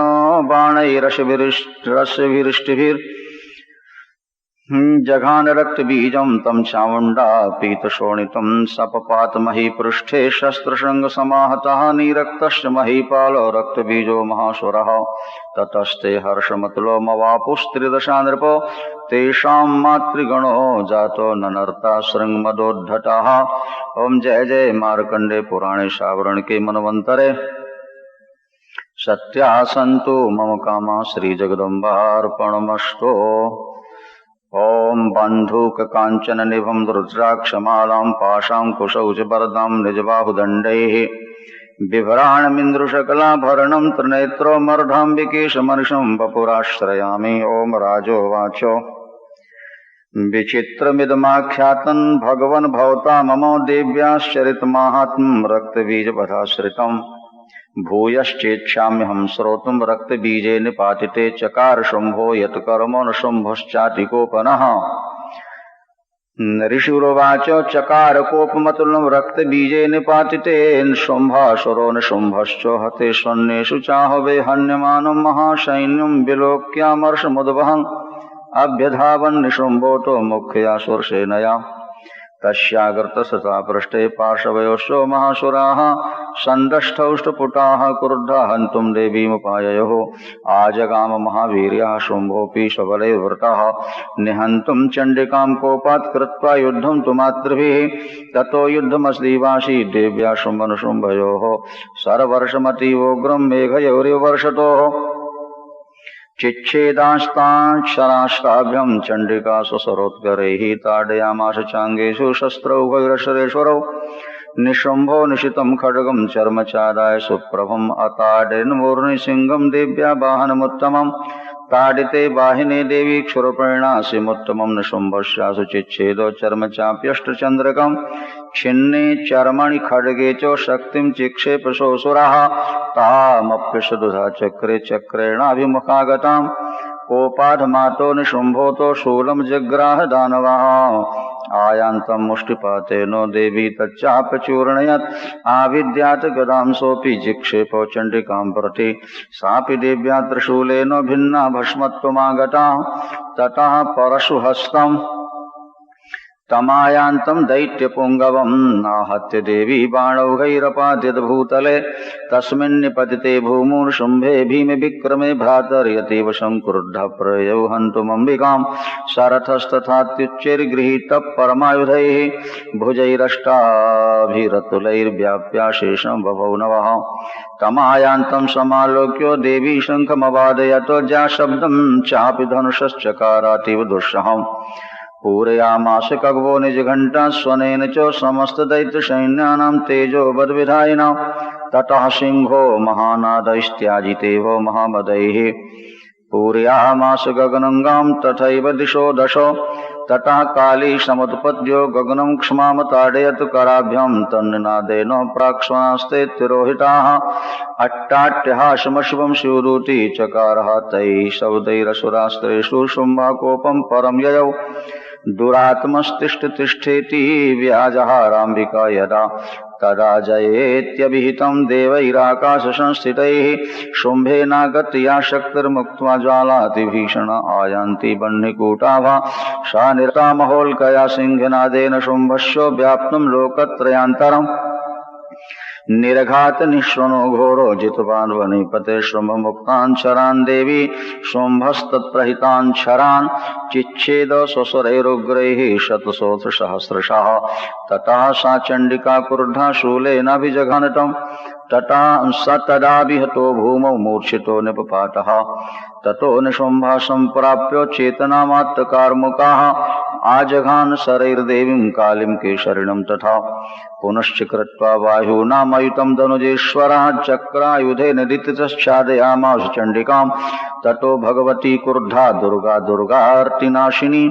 बाणैरश्विरिष्टिभिर्जघान रक्तबीजं तं चामुण्डा पीतशोणितं सपपात महीपृष्ठे शस्त्रशृङ्गसमाहतः निरक्तश्च महीपालो रक्तबीजो महासुरः ततस्ते हर्षमतुलो मवापुस्त्रिदशा नृपो तेषां मातृगणो जातो ननर्ता शृङ्गमदोद्धतः। ओम जय जय मार्कंडे पुराणे सावरणके मनवंतरे सत्या सन्तु मम कामा श्रीजगदम्बार्पणमस्तु। ओम बंधुक कांचन निभं रुद्राक्षमालां पाशाङ्कुशौजवरदां निजबाहुदण्डैः बिभ्राणमिन्द्रुशकलाभरणं त्रिनेत्रो मर्धाम्बिकेशमर्षं वपुराश्रयामि। ओम राजोवाच विचित्रमिदमाख्यातं भगवन् भवता मम देव्याश्चरितमाहात्म्यं रक्तबीजवधाश्रितम् भूयश्चेच्छाम्यहं श्रोतुं रक्तबीजे निपातिते चकार शंभो यत्कर्मो न शंभश्चातिकोपनः। ऋषिरुवाच चकार कोपमतुलं रक्तबीजे निपातिते शुंभासुरो न शुंभश्च हते स्वन्नेषु चाहवे हन्यमानं महासैन्यं विलोक्यामर्षमुद्वहन् अभ्यधावन् निशुम्भोतो मुख्यासुरसेनया तस्यागर्तसता पृष्ठे पार्श्वयोश्च महासुराः सन्दष्टौष्टपुटाः क्रुद्धा हन्तुं देवीमुपाययोः आजगाम महावीर्यः शुम्भोऽपि सबलैर्वृतः निहन्तुं चण्डिकां कोपात् कृत्वा युद्धं तु मातृभिः ततो युद्धमस्तीवासी देव्या शुम्भनुशुम्भयोः सर्वर्षमतीवोग्रं मेघयोरिवर्षतोः चिच्छेदास्ताक्षराष्टाभ्यं चण्डिका स्वसरोत्करैः ताडयामास चाङ्गेषु शस्त्रौघैरशरेश्वरौ निशुम्भो निशितं खड्गं चर्मचादाय सुप्रभम् अताडेन्मूर्निसिंहं देव्या वाहनमुत्तमम् ताडिते वाहिने देवी क्षुरप्रेणासिमुत्तमं निशुम्भस्यासु चिच्छेदो चर्मचाप्यष्टचन्द्रकम् छिन्ने चर्मणि खड्गे च शक्तिं चिक्षेपसोऽसुरः तामप्यशदुधा चक्रे चक्रेणाभिमुखागताम् कोपाधमातो निशुम्भोतो शूलं जग्राह दानवः आयान्तं मुष्टिपातेनो देवी तच्चापचूर्णयत् आविद्यात् गदां सोऽपि जिक्षेपो चण्डिकां प्रति सापि देव्या त्रिशूलेन भिन्ना भस्मत्वमागता ततः परशुहस्तम् तमायान्तं दैत्यपुङ्गवम् आहत्य देवी बाणौघैरपाद्यत भूतले तस्मिन् निपतिते भूमुर्शुम्भे भीमविक्रमे भ्रातर्यतीव संक्रुद्धः प्रययौ हन्तुमम्बिकां शरथस्तथात्युच्चैर्गृहीतः परमायुधैः भुजैरष्टाभिरतुलैर्व्याप्याशेषं बभौ नवः तमायान्तं समालोक्यो देवी शङ्खमवादयतो ज्याशब्दं चापि धनुषश्चकारातीव दुःसहम् पूरयामास कग्वो निजघण्टा स्वनेन च समस्तदैत्यसैन्यानां तेजो बद्विधायिना ततः सिंहो महानादैस्त्याजितेभो महामदैः पूरयामास गगनङ्गां तथैव दिशो दशो ततः काली समुत्पद्यो गगनं क्ष्मां ताडयत् कराभ्यां तन्निनादेन प्राक्ष्वास्ते तिरोहिताः अट्टाट्यहासमशिवं शिवदूती चकारः तैः शब्दैरसुरास्त्रेषु शुम्भाकोपं परं ययौ दुरात्मस्तिष्ठतिष्ठेति व्याजहाराम्बिका यदा तदा जयेत्यभिहितं देवैराकाशसंस्थितैः शुम्भेनागत्या शक्तिर्मुक्त्वा ज्वालातिभीषण आयान्ति बह्निकूटाभा सा निरता महोल्कया सिंहनादेन शुम्भस्य व्याप्तं लोकत्रयान्तरम् निर्घात निःश्वनो घोरो जितवान् वनिपते शुम्भमुक्तान् शरान् देवी शुम्भस्तत्प्रहितान् शरान् चिच्छेद स्वसुरैरुग्रैः शतशोथसहस्रशः ततः सा चण्डिका क्रुद्धा शूलेनाभिजघानतम् तदा विहतो भूमौ मूर्छितो निपपातः ततो निशुम्भः सम्प्राप्य चेतनामात्तकार्मुकाः आजघान शरैर्देवीं कालीं केशरिणं तथा पुनश्च कृत्वा वायुनामयुतं धनुजेश्वरः चक्रायुधेन दितितश्चादयामास चण्डिकां ततो भगवती क्रुद्धा दुर्गा दुर्गार्तिनाशिनी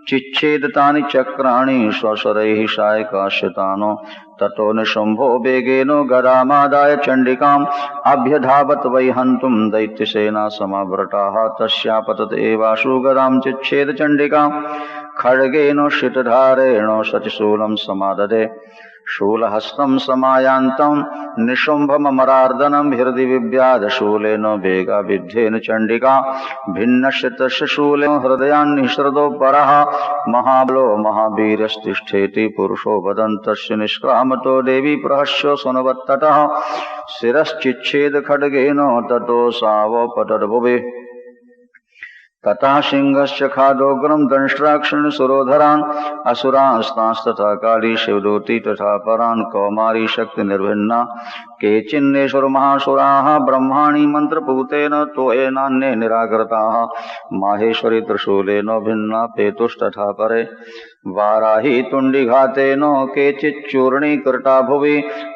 चिच्छेदतानि चक्राणि स्वशरैः सायकाश्यतानो ततो निशुम्भो वेगेन गदामादाय चण्डिकाम् अभ्यधावत् वै हन्तुं दैत्यसेना समावृताः तस्या पतत एवाशु गदां चिच्छेद चण्डिकाम् खड्गेन शितधारेण शचशूलं समाददे शूलहस्तं समायान्तं निशुम्भमरार्दनं हृदि विव्याध शूलेन वेगाविद्धेन चण्डिका भिन्नस्य तस्य शूलेन हृदयान्निःसृतो परः महाबलो महावीर्यस्तिष्ठेति पुरुषो वदन्तस्य निष्क्रामतो देवी प्रहस्यो सुनवत्ततः शिरश्चिच्छेद खड्गेन ततो सावपतद्भुवि तथा सिंहस्य खादोग्रं दंष्ट्राक्षिण सुरोधरान् असुरांस्तांस्तथा काली शिवदूती तथा परान् कौमारी शक्ति निर्भिन्ना केचिन्नेश्वर महासुराः ब्रह्माणि मंत्रपूतेन तोयेनान्ये निराकृताः माहेश्वरी त्रिशूलेन भिन्ना पेतुस्तथा परे वाराही तुण्डिघातेन केचिच्चूर्णीकृता भुवि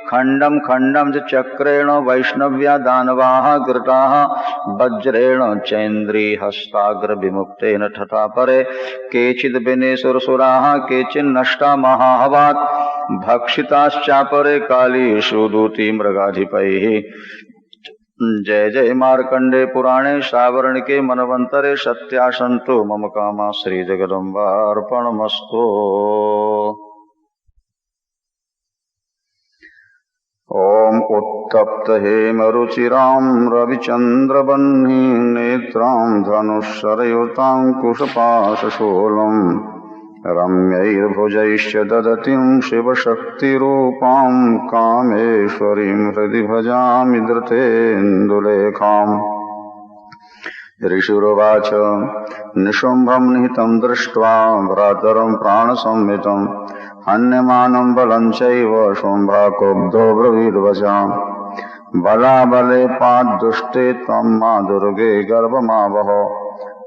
खण्डं खण्डं च चक्रेण वैष्णव्या दानवाः कृताः वज्रेण चैन्द्रीहस्ताग्र विमुक्तेन तथा परे केचिद् विनेशुरसुराः केचिन्नष्टा महाहवात् भक्षिताश्चापरे कालीषु दूती मृगाधिपैः। जय जय मार्कंडे पुराणे सावर्णिके मनवंतरे सत्यासंतो मम कामा श्री जगदम्बार्पणमस्तु। ओम उत्तप्त हेमरुचिरां रविचंद्रबह्नि नेत्रां धनुषरयुतांकुशपाशशूलम् रम्यैर्भुजैश्च ददतीं शिवशक्तिरूपां कामेश्वरीं हृदि भजामि धृतेन्दुलेखाम्। ऋषिरुवाच निशुम्भं निहितं दृष्ट्वा भ्रातरं प्राणसंहितं हन्यमानं बलं चैव शुम्भाकुब्धो ब्रवीद्वचाम् बलाबले पाद्दुष्टे त्वं मा दुर्गे गर्भमावह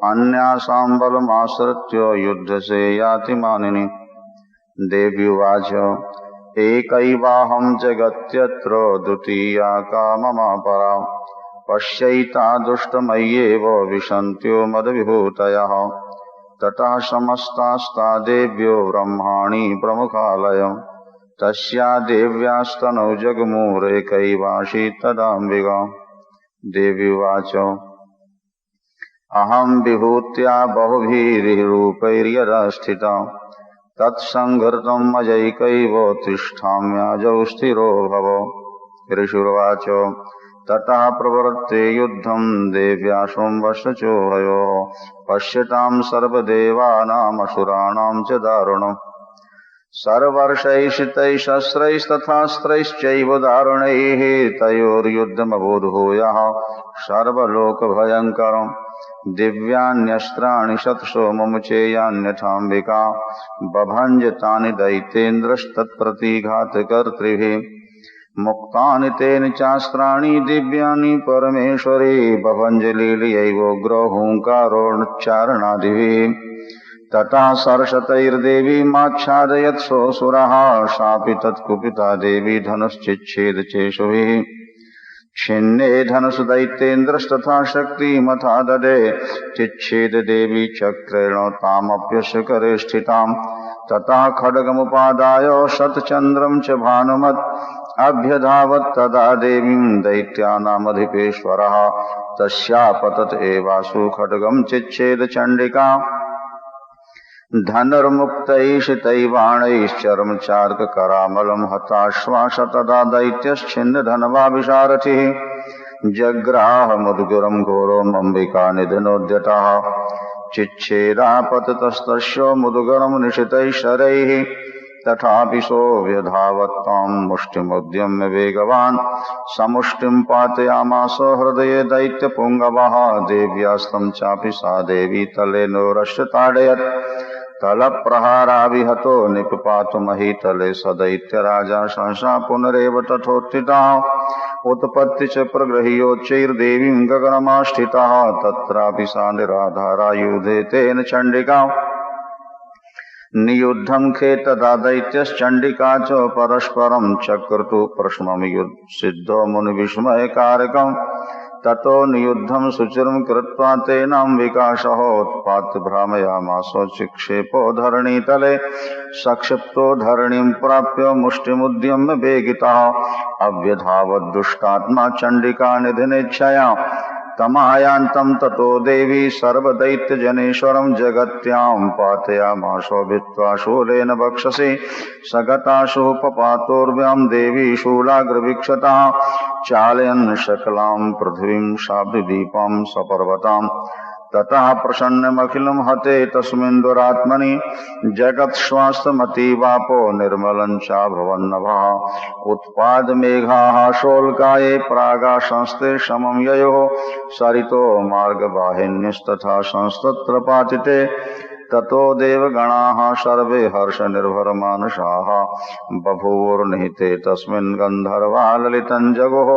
अन्यासां बलमाश्रित्य युद्धसे याति मानिनि। देव्युवाच एकैवाहं जगत्यत्र द्वितीया का ममापरा पश्यैता दुष्टमय्येव विशन्त्यो मदविभूतयः। ततः समस्तास्ता देव्यो ब्रह्माणि प्रमुखालयम् तस्या देव्यास्तनौ जगमुरेकैवाशी तदाम्बिका। देव्युवाच अहं विभूत्या बहुभिरूपैर्यदा स्थिता तत्संहृतं मजैकैव तिष्ठाम्याजौ स्थिरो भव। ऋषिरुवाच ततः प्रवृत्ते युद्धं देव्या शुम्भस्य चोभयोः पश्यतां सर्वदेवानामसुराणां च दारुणम् सर्वर्षैषितैः शस्त्रैस्तथास्त्रैश्चैव दारुणैः तयोर्युद्धमबोधूयः सर्वलोकभयङ्करम् दिव्यान्यस्त्राणि शतशो ममुचेयान्यथाम्बिका बभञ्ज तानि दैत्येन्द्रस्तत्प्रतिघातकर्तृभिः मुक्तानि तेन चास्त्राणि दिव्यानि परमेश्वरी बभञ्जलीलयैवोग्रहूङ्कारोच्चारणादिभिः। तथा सरस्वतैर्देवी माच्छादयत्सोऽसुरः शापि तत्कुपिता देवी धनुश्चिच्छेद चेषुभिः छिन्ने धनुषु दैत्येन्द्रस्तथा शक्तिमथा ददे चिच्छेद देवी चक्रेण तामप्यस्य करे स्थिताम् तथा खड्गमुपादाय शतचन्द्रं च भानुमत् अभ्यधावत् तदा देवीं दैत्यानामधिपेश्वरः तस्यापतत एवासु खड्गं चिच्छेद चण्डिका धनुर्मुक्तैषितैर्बाणैश्चर्मचार्ककरामलं हताश्वास तदा दैत्यश्छिन्न धनवाभिसारथिः जग्राह मुद्गुरं घोरोमम्बिका निधनोद्यतः चिच्छेदापततस्तस्य मुद्गरं निशितैः शरैः तथापि सोऽव्यधावत्तां मुष्टिमुद्यम्य वेगवान् समुष्टिं पातयामास हृदये दैत्यपुङ्गवः देव्यास्तं चापि सा देवी तलेनोरस्य ताडयत् तलप्रहाराविहतो निपपातु महीतले सदैत्यराजा सहसा पुनरेव तथोत्थितः उत्पत्ति च प्रगृह्योच्चैर्देवीं गगनमास्थितः तत्रापि सा निराधारा युधे तेन चण्डिका नियुद्धं खेतदा दैत्यश्चण्डिका च परस्परं चक्रतु प्रश्मं सिद्धो मुनिविस्मयकारकम् ततो नियुद्धं सुचिरं कृत्वा तेनाम्बिकाशः उत्पात्य भ्रामयामास चिक्षेपो धरणीतले सक्षिप्तो धरणीं प्राप्य मुष्टिमुद्यम्य वेगितः अव्यधावद्दुष्टात्मा चण्डिका निधिनेच्छया तमायान्तं ततो देवी सर्वदैत्यजनेश्वरं जगत्यां पातयामाशो भित्त्वा शूलेन वक्षसि सगताशु पपातोर्व्यां देवी शूलाग्रवीक्षता चालयन् शकलां पृथिवीं शाब्ददीपं सपर्वताम् ततः प्रसन्नमखिलं हते तस्मिन् दुरात्मनि जगत्श्वासमतीवापो निर्मलं चाभवन्नभः उत्पादमेघाः शोल्काये प्रागाशंस्ते समं ययोः सरितो मार्गवाहिन्यस्तथा संस्तत्र पातिते ततो देवगणाः सर्वे हर्षनिर्भरमानसाः बभूवुर्निहिते तस्मिन् गन्धर्वा ललितं जगोः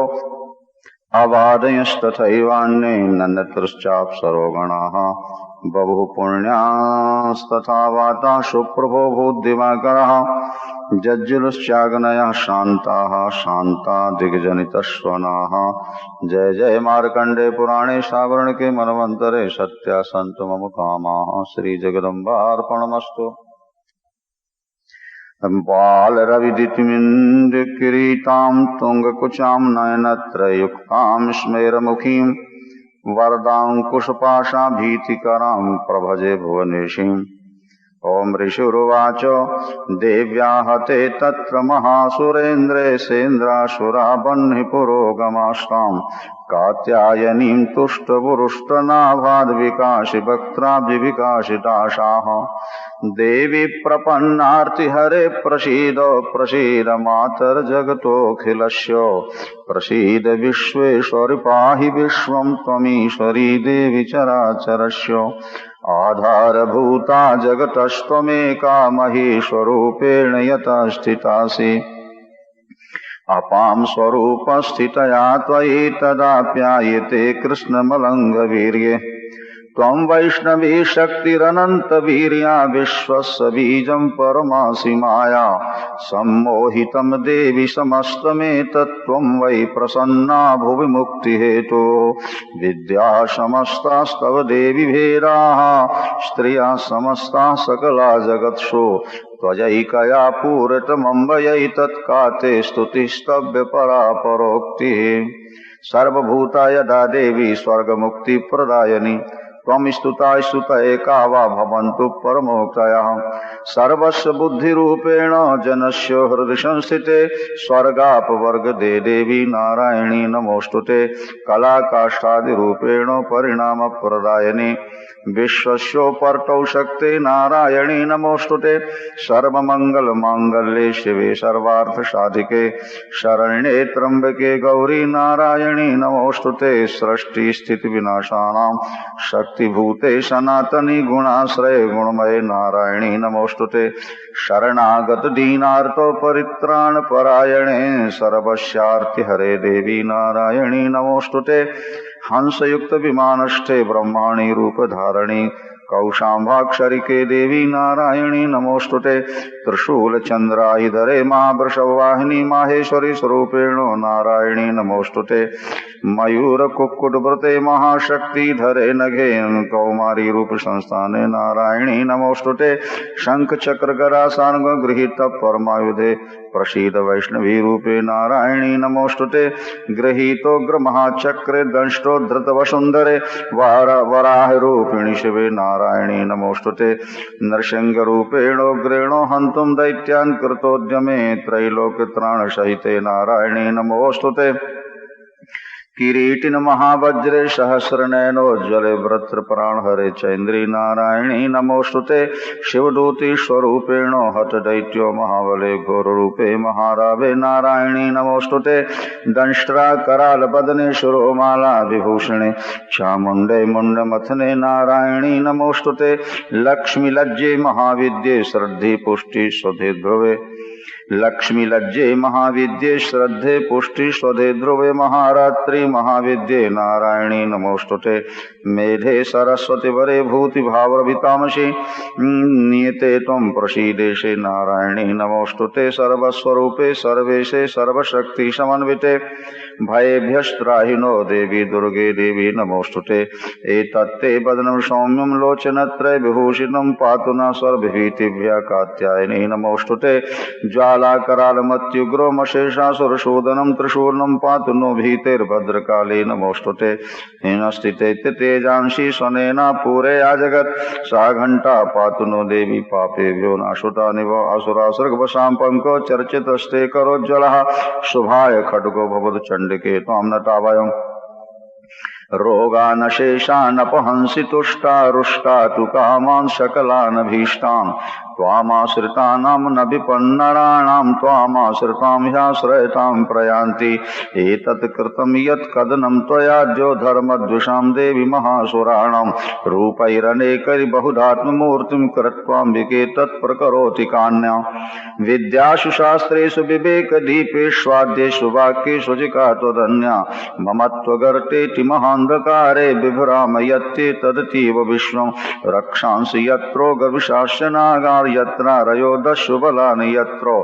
अवादयस्तथैवान्ये नन्यतश्चाप्सरो गणाः बभुः पुण्यास्तथा वाता सुप्रभो भूद्दिवाकरः जज्जुलश्चाग्नयः शान्ताः शान्ता दिग्जनितस्वनाः। जय जय मार्कण्डे पुराणे सावर्णिके मनवन्तरे सत्या सन्तु मम कामाः। श्रीजगदम्बार्पणमस्तु। बालरविदितिमिन्दकिरीटां तुङ्गकुचां नयनत्रयुक्तां स्मेरमुखीं वरदाङ्कुशपाशाभीतिकरां प्रभजे भुवनेशीम्। ॐ ऋषिरुवाच देव्या हते तत्र महासुरेन्द्रे सेन्द्रासुरा बह्नि पुरोगमास्तां कात्यायनीं तुष्टपुरुष्टनाभाद्विकासि वक्त्राब्धिविकासिताशाः। देवी प्रपन्नार्तिहरे प्रसीद प्रसीद मातर्जगतोऽखिलस्य प्रसीद विश्वेश्वरि पाहि विश्वं त्वमीश्वरी देवी चराचरस्य। आधारभूता जगतस्त्वमेका महेश्वरूपेण यथा स्थितासि अपां स्वरूपस्थितया त्वयि तदाप्यायते कृष्णमलङ्घवीर्ये। त्वं वैष्णवी शक्तिरनन्तवीर्या विश्वस्य बीजं परमासि माया सम्मोहितं देवि समस्तमेतत्त्वं वै प्रसन्ना भुवि मुक्तिहेतुः। विद्या समस्तास्तव देवि भेदाः स्त्रियः समस्ताः सकला जगत्सु त्वयैकया पूरितमम्बयैतत्का ते स्तुतिस्तव्यपरा परोक्तिः। सर्वभूता यदा देवी स्वर्गमुक्तिप्रदायिनी त्वं स्तुता स्तुत एका वा भवन्तु परमोक्तयः। सर्वस्य बुद्धिरूपेण जनस्य हृदि संस्थिते स्वर्गापवर्गदे देवी नारायणी नमोऽस्तुते। कलाकाष्ठादिरूपेण परिणामप्रदायिनी विश्वस्योपर्तौ शक्ते नारायणी नमोऽस्तुते। सर्वमङ्गलमाङ्गल्ये शिवे सर्वार्थसाधिके शरण्ये त्र्यम्बके गौरी नारायणी नमोऽस्तुते। सृष्टिस्थितिविनाशानां शक्तिभूते सनातनी गुणाश्रये गुणमये नारायणी नमोऽस्तुते। शरणागत दीनार्तो परित्राणपरायणे सर्वस्यार्तिहरे देवी नारायणी नमोऽस्तुते। हंसयुक्त विमानस्थे ब्रह्माणी रूपधारिणी कौशाम्भाक्षरिके देवी नारायणी नमोऽस्तुते। त्रिशूलचन्द्रायुधरे महावृषवाहिनी माहेश्वरी स्वरूपेण नारायणी नमोऽस्तुते। मयूरकुक्कुटव्रते महाशक्तिधरे नघे कौमारी रूप संस्थाने नारायणी नमोऽस्तुते। शङ्खचक्रगदासार्ग गृहीत परमायुधे प्रसीद वैष्णवी रूपे नारायणी नमोऽस्तुते। गृहीतोग्रमहाचक्रे दंष्टोद्धृतवसुन्धरे वराहरूपिणि शिवे नारायणी नमोऽस्तुते। नृसिंहरूपेणोग्रेणो हन्तुं दैत्यान् कृतोद्यमे त्रैलोक्यत्राणसहिते नारायणी नमोऽस्तुते। किरीटिन महावज्रे सहस्रनयनोज्ज्वले वृत्रप्राणहरे चैन्द्री नारायणी नमोऽस्तुते। शिवदूती स्वरूपेण हतदैत्यो महाबले घोररूपे महारावे नारायणी नमोऽस्तुते। दंष्ट्रा करालबदने शिरोमाला विभूषणे चामुण्डे मुण्डमथने नारायणी नमोऽस्तुते। लक्ष्मीलज्जे महाविद्ये श्रद्धे पुष्टि स्वधे ध्रुवे लक्ष्मी लज्जे महाविद्ये श्रद्धे पुष्टि स्वधे ध्रुवे महारात्रि महाविद्ये नारायणी नमोऽस्तुते। मेधे सरस्वती वरे भूति भावरभितामसि नियते त्वं प्रसीदेशे नारायणे नमोस्तुते सर्वस्वरूपे सर्वेशे सर्वशक्ति समन्विते भयेभ्यस्त्राहिनो देवी दुर्गे देवी नमोस्तुते एतत्ते वदनं सौम्यं लोचनत्रय विभूषितं पातु न सर्वभीतिभ्यः कात्यायनी नमोस्तुते ज्वालाकरालमत्युग्रोमशेषासुरशोदनं त्रिशूलं पातु नो भीतिर्भद्रकाले नमोस्तुते हीनस्थिते तेजांसि स्वनेना पूरया जगत् सा घंटा पातु नो देवी पापेभ्यो नाशुता निव असुरासुरगवशां पंको चर्चितस्ते करोज्ज्वलः शुभाय खड्गो भवतु चंडिके त्वां नतावयम् रोगानशेषानपहंसि तुष्टा रुष्टा तु कामान् सकलान् भीष्टान् त्वामाश्रितानां न विपन्नराणां त्वामाश्रितां ह्याश्रयतां प्रयान्ति एतत् कृतं यत् कदनं त्वया द्यो धर्मद्विषां देवी महासुराणां रूपैरनेकैर्बहुधात्ममूर्तिं कृत्वाम्बिके तत्प्रकरोति कान्यां विद्यासु शास्त्रेषु विवेकदीपेष्वाद्येषु वाक्येषु जिका त्वदन्या ममत्वगर्तेति महान्धकारे बिभ्रामयत्ते तदतीव विश्वं रक्षांसि यत्रो गर्विशास्य नागा यत्रारयो दशुबलानि यत्रो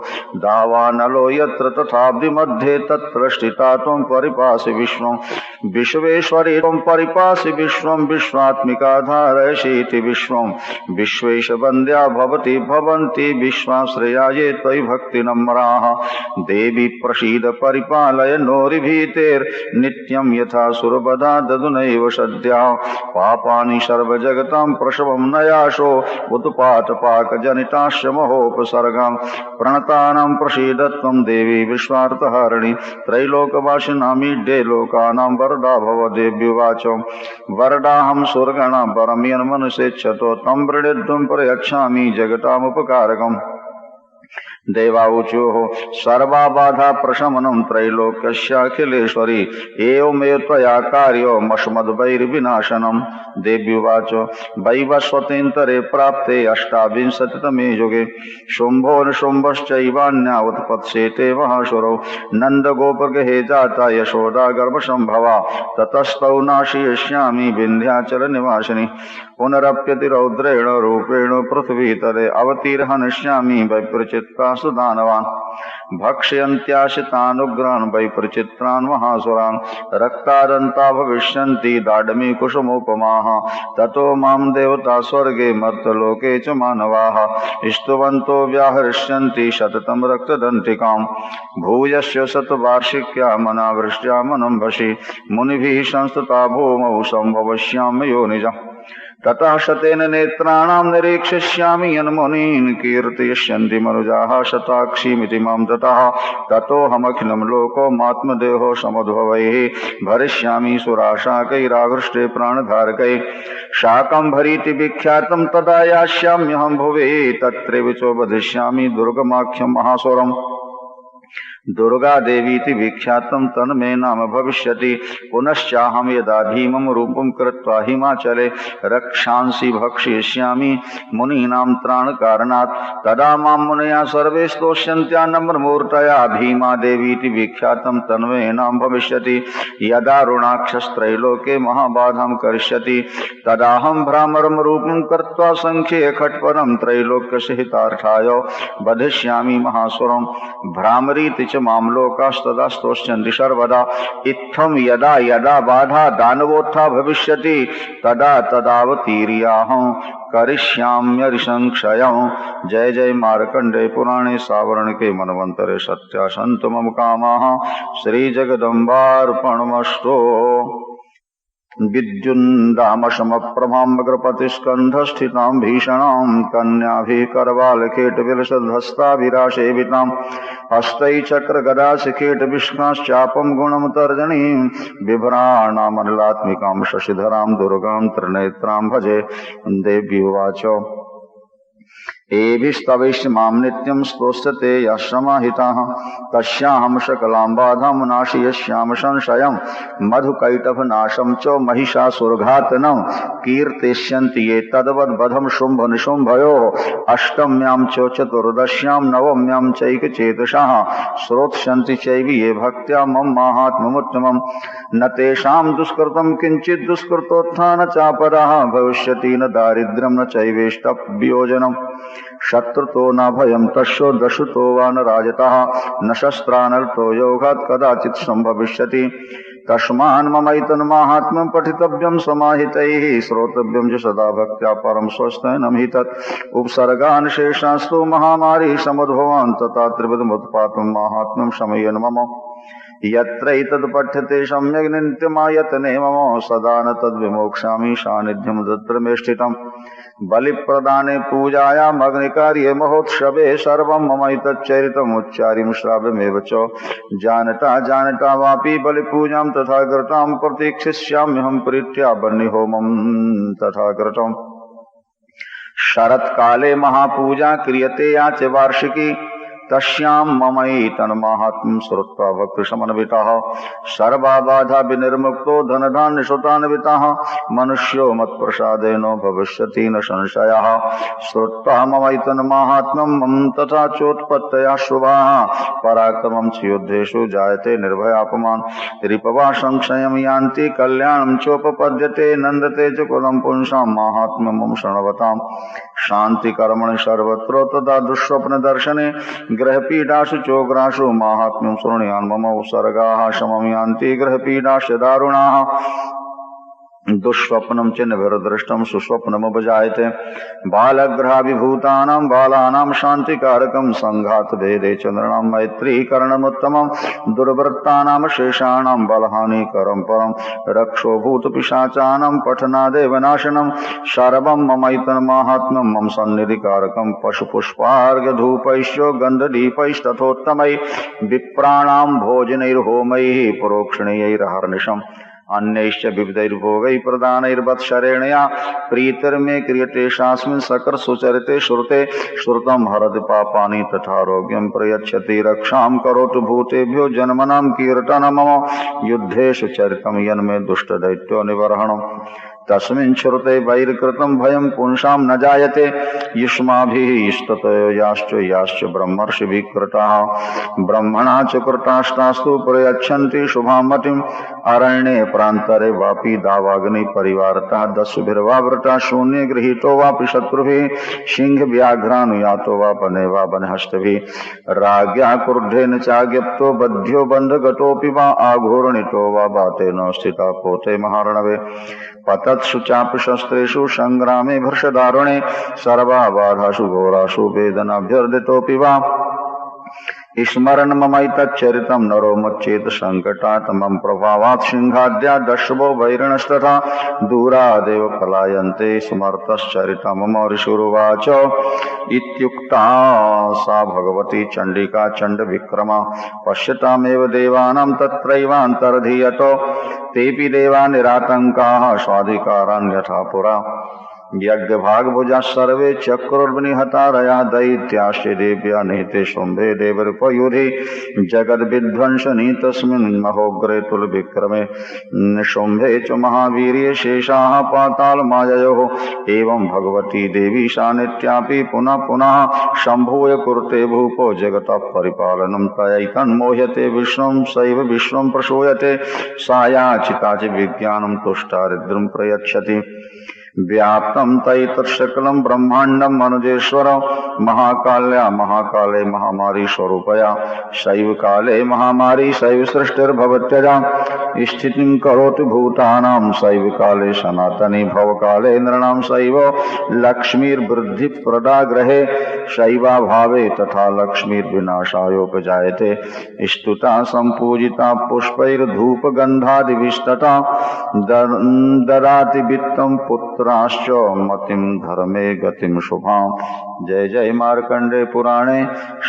दावानलो यत्र तथाब्धिमध्ये तत्र स्थिता त्वं परिपासि विश्वं विश्वेश्वरी त्वं परिपासि विश्वं विश्वात्मिका धारयसीति विश्वं विश्वेश वन्द्या भवति भवन्ति विश्वाश्रया ये त्वयि भक्तिनम्राः देवी प्रसीद परिपालय नोरिभीतेर्नित्यं यथा सुरवधा ददुनैव सद्यः पापानि सर्वजगतां प्रसवं नयाशो उत्पातपाक जनिताश्च महोपसर्गं प्रणतानां प्रसीदत्वं देवी विश्वार्थहारिणी त्रैलोकवासिनामीड्ये लोकानां वरदा भव देव्युवाच वरदाहं सुरगणां परं यन्मनुषेच्छतो तं वृणीध्वं प्रयच्छामि जगतामुपकारकम् देवाऊचुः सर्वा बाधा प्रशमनं त्रैलोक्यस्याखिलेश्वरी एवमेव त्वया कार्यमस्मद्वैर्विनाशनं देव्युवाच वैवस्वतेन्तरे प्राप्ते अष्टाविंशतितमे युगे शुम्भो निशुम्भश्चैवान्या उत्पत्स्येते महासुरौ नन्दगोपगृहे जाता यशोदा गर्भसम्भवा ततस्तौ नाशयिष्यामि विन्ध्याचलनिवासिनि पुनरप्यति रौद्रेण रूपेण पृथ्वीतले अवतीर्हनिष्यामि वैप्रचित्तासु दानवान् भक्ष्यन्त्याशितानुग्रान् वैप्रचित्रान् महासुरान् रक्तादन्ता भविष्यन्ति दाडमी कुसुमोपमाः ततो मां देवता स्वर्गे मर्त्यलोके च मानवाः स्तुवन्तो व्याहरिष्यन्ति सततं रक्तदन्तिकां भूयस्य शतवार्षिक्या मनावृष्ट्या मनम्भसि मुनिभिः संस्तुता भूमौ सम्भवष्यामि योनिजम् ततः शतेन नेत्राणां निरीक्षिष्यामि यन्मुनीन् कीर्तयिष्यन्ति मनुजाः शताक्षीमिति मां ततः ततोऽहमखिलं लोकोमात्मदेहो समुद्भवैः भरिष्यामि सुराशाकैराघृष्टे प्राणधारकैः शाकम्भरीति विख्यातं तदा यास्याम्यहं भुवि तत्रैव चोपदिष्यामि दुर्गमाख्यं महासुरम् दुर्गा देवीति विख्यातं तन्मे नाम भविष्यति पुनश्चाहं यदा भीमं रूपं कृत्वा हिमाचले रक्षांसि भक्षयिष्यामि मुनीनां त्राणकारणात् तदा मां मुनयः सर्वे स्तोष्यन्त्या नम्रमूर्तया भीमा देवीति विख्यातं तन्मे नाम भविष्यति यदा रुणाक्षस्त्रैलोके महाबाधां करिष्यति तदाहं भ्रामरं रूपं कृत्वा संख्ये खट्परं त्रैलोक्यसहितार्थाय वधिष्यामि महासुरं भ्रामरीति च मां लोकास्तदा स्तोष्यन्ति सर्वदा इत्थं यदा यदा बाधा दानवोत्था भविष्यति तदा तदावतीर्याहं करिष्याम्यरिसंक्षयं। जय जय मार्कण्डेय पुराणे सावर्णिके मनवन्तरे सत्या सन्तु मम कामाः श्रीजगदम्बार्पणमस्तु। विद्युन्दामशमप्रभामग्रपतिस्कन्धस्थितां भीषणां कन्याभिः करवालकेटविलसद्धस्ताभिराशेवितां हस्तैचक्रगदाशिखेटविष्काश्चापं गुणं तर्जनीं बिभ्राणामनिलात्मिकां शशिधरां दुर्गां त्रिनेत्रां भजे। देव्युवाच एभिस्तवैश्च मां नित्यं स्तोष्यते यः समाहिताः तस्याहं सकलां बाधां नाशयिष्यामि संशयं मधुकैटभनाशं च महिषासुरघातनं कीर्तिष्यन्ति ये तद्वद्वधं शुम्भनिशुम्भयोः अष्टम्यां च चतुर्दश्यां नवम्यां चैकचेतसः श्रोत्स्यन्ति चैव ये भक्त्या मम माहात्म्यमुत्तमं न तेषां दुष्कृतं किंचित् दुष्कृतोत्थान चापरः भविष्यति न दारिद्र्यं न चैवेष्टवियोजनम् शत्रुतो न भयं तस्यो दशुतो वा न राजतः न शस्त्रानर्थो योगात् कदाचित् संभविष्यति तस्मान् ममैतन्माहात्म्यं पठितव्यं समाहितैः श्रोतव्यं च सदा भक्त्या परं स्वस्तेनं हि तत् उपसर्गान् शेषास्तु महामारी समुद्भवान् तथा त्रिविधमुत्पातं माहात्म्यं शमयन् मम यत्रैतद् पठ्यते सम्यग् नित्यमायतने मम सदा न तद्विमोक्ष्यामि सान्निध्यं तत्र मे स्थितम् बलिप्रदाने पूजायाम् अग्निकार्ये महोत्सवे सर्वं ममैतच्चरितमुच्चार्यं श्राव्यमेव च जानता जानता वापि बलिपूजां तथा कृतां प्रतीक्षिष्याम्यहं प्रीत्या बह्निहोमं तथा कृतम् शरत्काले महापूजा क्रियते या च वार्षिकी तस्यां ममैतन्माहात्म्यं श्रुत्वा भक्तिसमन्वितः सर्वाबाधा विनिर्मुक्तो धनधान्यसुतान्वितः मनुष्यो मत्प्रसादेन भविष्यति न संशयः श्रुत्वा ममैतन्माहात्म्यं मम तथा चोत्पत्तयः शुभाः पराक्रमं च युद्धेषु जायते निर्भयापमान् रिपवा संशयं यान्ति कल्याणं चोपपद्यते नन्दते च कुलं पुंसां माहात्म्यं मम शृण्वताम् शान्तिकर्मणि सर्वत्र तदा दुःस्वप्नदर्शने ग्रहपीडासु चोग्रासु माहात्म्यं शृणुयान् मम उपसर्गाः शमं यान्ति ग्रहपीडाश्च दारुणाः दुःस्वप्नं च निभिर्दृष्टं सुस्वप्नमुपजायते बालग्रहाभिभूतानां बालानां शान्तिकारकं संघातभेदे च नृणां मैत्रीकरणमुत्तमं दुर्वृत्तानां शेषाणां बलहानिकरं परं रक्षोभूतपिशाचानां पठनादेव नाशनं सर्वं ममैतन्माहात्म्यं मम सन्निधिकारकं पशुपुष्पार्घ्यधूपैश्च गन्धदीपैस्तथोत्तमैः विप्राणां भोजनैर्होमैः प्रोक्षणीयैरहर्निशम् अन्यैश्च विविधैर्भोगैः प्रदानैर्वत्सरेणया प्रीतिर्मे क्रियते शास्मिन् सकल सुचरिते श्रुते श्रुतं हरति पापानि तथारोग्यं प्रयच्छति रक्षां करोतु भूतेभ्यो जन्मनां कीर्तनं मम युद्धेषु चरितं यन्मे दुष्टदैत्यो निवर्हणम् तस्मिन् श्रुते वैरकृतं भयं पुंसां न जायते युष्माभिः स्ततयो याश्च ब्रह्मर्षिभिः कृताः ब्रह्मणा च कृतास्तास्तु प्रयच्छन्ति शुभां मतिम् अरण्ये प्रान्तरे वापि दावाग्नि परिवारतः दस्युभिर्वावृता शून्ये गृहीतो वापि शत्रुभिः सिंहव्याघ्रानुयातो वा वने वा वनहस्तभिः राज्ञा क्रुद्धेन चाज्ञप्तो बध्यो बन्धगतोऽपि वा आघूर्णितो वा बातेन स्थिता पोते महार्णवे पतत्सु चापि शस्त्रेषु संग्रामे भर्षदारुणे सर्वाबाधासु घोरासु वेदनाभ्यर्दितोऽपि वा स्मरन् ममैतच्चरितं नरो मच्चेत संकटात् मम प्रभावात् सिंहाद्या दशवो वैरिणस्तथा दूरादेव पलायन्ते स्मर्तश्चरितं मम ऋषिरुवाच इत्युक्ता सा भगवती चण्डिका चण्डविक्रमा पश्यतामेव देवानां तत्रैवान्तर्धीयतो तेऽपि देवा निरातङ्काः स्वाधिकारान् पुरा यज्ञभागभुजा सर्वे चक्रुर्निहतारया दैत्याश्च देव्या निहते शुम्भे देवरूपयुधे जगद्विध्वंसनि तस्मिन् महोग्रे तुलविक्रमे शुम्भे च महावीर्ये शेषाः पातालमाययोः एवं भगवती देवी सा नित्यापि पुनः पुनः शम्भूय कुरुते भूपो जगतः परिपालनं तयैतन्मोह्यते विश्वं सैव विश्वं प्रसूयते सा याचिता च विज्ञानं तुष्टारिद्रं प्रयच्छति व्याप्तं तैतत्सकलं ब्रह्माण्डं मनुजेश्वर महाकाल्या महाकाले महामारी स्वरूपया शैव काले महामारी शैव सृष्टिर्भवत्यजा स्थितिं करोति भूतानां शैव काले सनातनी भवकाले नृणां शैव लक्ष्मीर्वृद्धिप्रदा ग्रहे शैवाभावे तथा लक्ष्मीर्विनाशायोपजायते स्तुता सम्पूजिता पुष्पैर्धूपगन्धादिभिस्तथा ददाति वित्तं पुत्र राश्च मतिं धर्मे गतिं शुभां। जय जय मार्कंडे पुराणे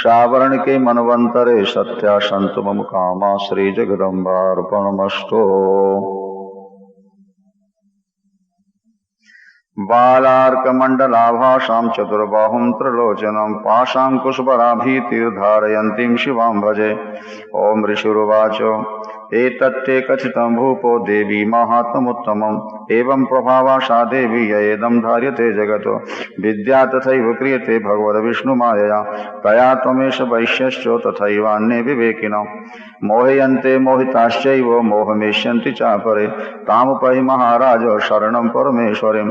श्रावणके मनवंतरे सत्या सन्तु मम कामा श्री जगदम्बार्पणमस्तु। बालार्कमण्डलाभासां चतुर्बाहुं त्रिलोचनं पाशाङ्कुशबराभीतिर्धारयन्तीं शिवां भजे। ओं ऋषिरुवाच एतत्ते कथितं भूपो देवी माहात्म्योत्तमम् एवं प्रभावा सा देवी येदं धार्यते जगत् विद्या तथैव क्रियते भगवद्विष्णुमायया तया त्वमेष वैश्यश्च तथैवान्ये विवेकिनः मोहयन्ते मोहिताश्चैव मोहमेष्यन्ति चापरे तामुपहि महाराज शरणं परमेश्वरीम्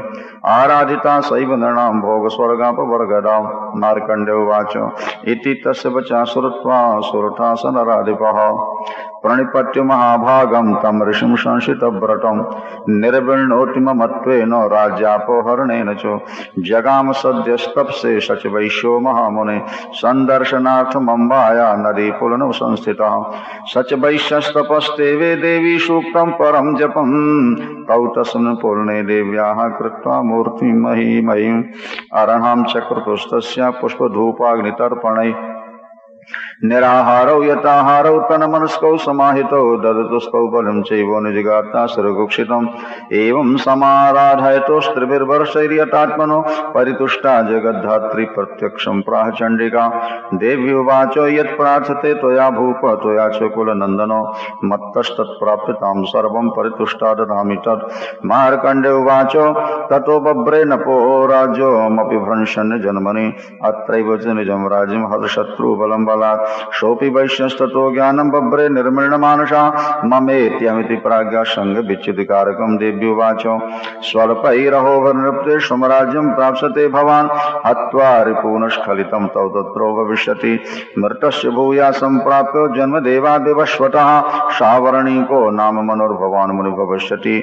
आराधिता सैव नृणां भोगस्वर्गापवर्गदा मार्कण्डेय उवाच इति तस्य वचा श्रुत्वा सुरथासनराधिपः प्रणिपत्य महाभागं तं ऋषिं संशितव्रतं निर्विण्णोतिमत्वेन राज्यापहरणेन च जगाम सद्यस्तप्से सचवैश्यो महामुने सन्दर्शनार्थमम्बाया नदीपुलनौ संस्थितः सचवैश्यस्तपस्ते वे देवी सूक्तं परं जपं तौ तस्मिन् पूर्णे देव्याः कृत्वा मूर्तिं महीमयीम् अरहं चक्रतुस्तस्या पुष्पधूपाग्नितर्पणैः निराहारौ यताहारौ तन्मनस्कौ समाहितौ ददतुस्तौ बलं चैव निजगाता सुरगुक्षितम् एवं समाराधयतोस्त्रिभिर्वर्षैर्यतात्मनो परितुष्टा जगद्धात्री प्रत्यक्षं प्राह चण्डिका देवी उवाच यत्प्रार्थते त्वया भूप त्वया च कुलनन्दनो मत्तस्तत्प्राप्य तां सर्वं परितुष्टा ददामि तत् मार्कण्डेय उवाच ततो बभ्रे नपो राज्यमपि भ्रंशन् जन्मनि अत्रैव च निजं राज्यं हतशत्रुबलं बलात् सोऽपि वैश्यस्ततो ज्ञानं बभ्रे निर्मृणमानसा ममेत्यमिति प्राज्ञा सङ्गविच्युतिकारकं देव्युवाच स्वल्पैरहोभनृप्ते स्वमराज्यं प्राप्स्यते भवान् हत्वा रिपूनस्खलितं तौ तत्रो भविष्यति मृतस्य भूया सम्प्राप्यो जन्मदेवादिवश्वतः सावर्णिको नाम मनोर्भवान् मुनि भविष्यति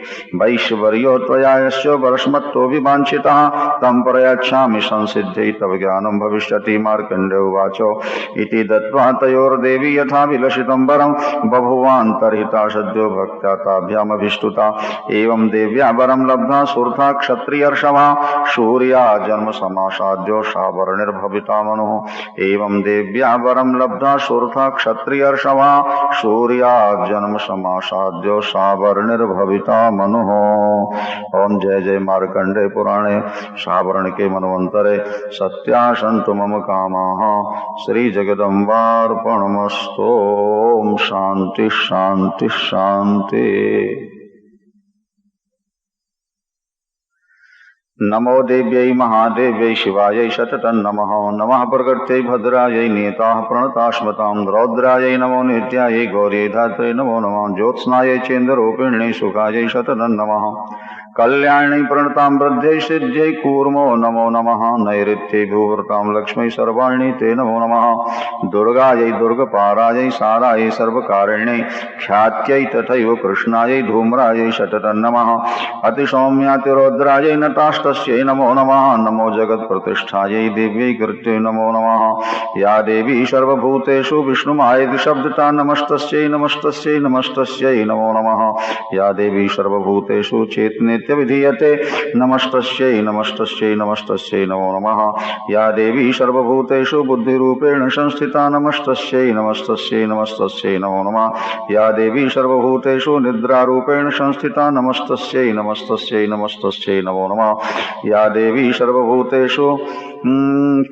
वैश्वर्यो त्वया यस्य वरस्मत्तोऽभिवाञ्छितः तं प्रयच्छामि संसिद्ध्यै तव ज्ञानं भविष्यति मार्कण्डेय उवाच इति दत्त्वा तयोर्देवी यथा विलसितं वरं बभुवान् तर्हिता सद्यो भक्त्या ताभ्यामभिष्टुता एवं देव्या वरं लब्धा सुरथा क्षत्रियर्षभा सूर्या जन्म समासाद्यो सावर्णिर्भविता मनुः एवं देव्या वरं लब्धा सुरथा क्षत्रियर्षभा सूर्या जन्म समासाद्यो सावर्णिर्भविता मनुः। ओम जय जय मार्कण्डेय पुराणे सावर्ण के मनवंतरे सत्या सन्तु मम कामाः श्री जगदम्बार्पणमस्तु। ओम शांति शांति शांति। नमो देव्यै महादेव्यै शिवायै सततं नमः। नमः प्रकृत्यै भद्रायै नियताः प्रणतास्मतां रौद्रायै नमो नित्यायै गौर्यै धात्रै नमो नमः। ज्योत्स्नायै चेन्द्ररूपिण्यै सुखायै सततं नमः। कल्याणी प्रणतां वृद्ध्यै सिद्ध्यै कूर्मो नमो नमः। नैऋत्यै भूवृतां लक्ष्मी सर्वाण्यै ते नमो नमः। दुर्गायै दुर्गपारायै सारायै सर्वकारिण्यै ख्यात्यै तथैव कृष्णायै धूम्रायै सततं नमः। अतिसौम्यातिरौद्रायै नटास्तस्यै नमो नमः। नमो जगत्प्रतिष्ठायै दिव्यै कृत्यै नमो नमः। या देवी सर्वभूतेषु विष्णुमायेति शब्दता नमस्तस्यै नमस्तस्यै नमस्तस्यै नमो नमः। या देवी सर्वभूतेषु चेतने विधीयते नमस्तस्यै नमस्तस्यै नमस्तस्यै नमो नमः। या देवी सर्वभूतेषु बुद्धिरूपेण संस्थिता नमस्तस्यै नमस्तस्यै नमस्तस्यै नमो नमः। या देवी सर्वभूतेषु निद्रारूपेण संस्थिता नमस्तस्यै नमस्तस्यै नमस्तस्यै नमो नमः। या देवी सर्वभूतेषु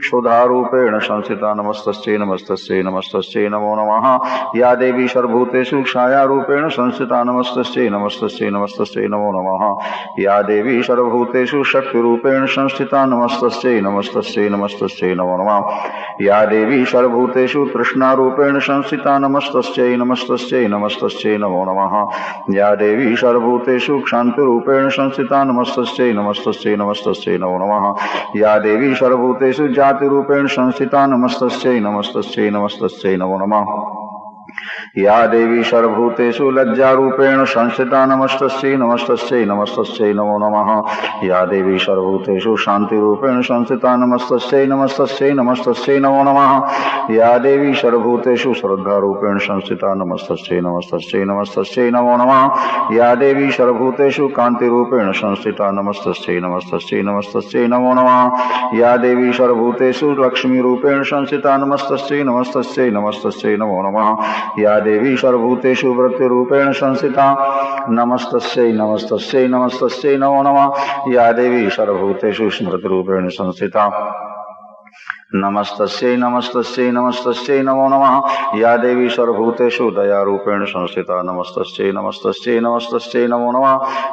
क्षुधारूपेण संस्थिता नमस्तस्यै नमस्तस्यै नमस्तस्यै नमो नमः। या देवी सर्वभूतेषु छायारूपेण संस्थिता नमस्तस्यै नमस्तस्यै नमस्तस्यै नमो नमः। या देवी सर्वभूतेषु शक्तिरूपेण संस्थिता नमस्तस्यै नमस्तस्यै नमस्तस्यै नमो नमः। या देवी सर्वभूतेषु तृष्णारूपेण संस्थिता नमस्तस्यै नमस्तस्यै नमस्तस्यै नमो नमः। या देवी सर्वभूतेषु क्षान्तिरूपेण संस्थिता नमस्तस्यै नमस्तस्यै नमस्तस्यै नमो नमः। या देवी सर्वभूतेषु जातिरूपेण संस्थिता नमस्तस्यै नमस्तस्यै नमस्तस्यै नमो नमः। या देवी सर्वभूतेषु लज्जारूपेण संस्थिता नमस्तस्यै नमस्तस्यै नमस्तस्यै नमो नमः। या देवी सर्वभूतेषु शान्तिरूपेण संस्थिता नमस्तस्यै नमस्तस्यै नमस्तस्यै नमो नमः। या देवी सर्वभूतेषु श्रद्धारूपेण संस्थिता नमस्तस्यै नमस्तस्यै नमस्तस्यै नमो नमः। या देवी सर्वभूतेषु कान्तिरूपेण संस्थिता नमस्तस्यै नमस्तस्यै नमस्तस्यै नमो नमः। या देवी सर्वभूतेषु लक्ष्मीरूपेण संस्थिता नमस्तस्यै नमस्तस्यै नमस्तस्यै नमो नमः। या देवी सर्वभूतेषु वृत्तिरूपेण संस्थिता नमस्तस्यै नमस्तस्यै नमस्तस्यै नमो नमः। या देवी सर्वभूतेषु स्मृतिरूपेण संस्थिता नमस्तस्यै नमस्तस्यै नमस्तस्यै नमो नमः। या देवी सर्वभूतेषु दयारूपेण संस्थिता नमस्तस्यै नमस्तस्यै नमस्तस्यै नमो नमः।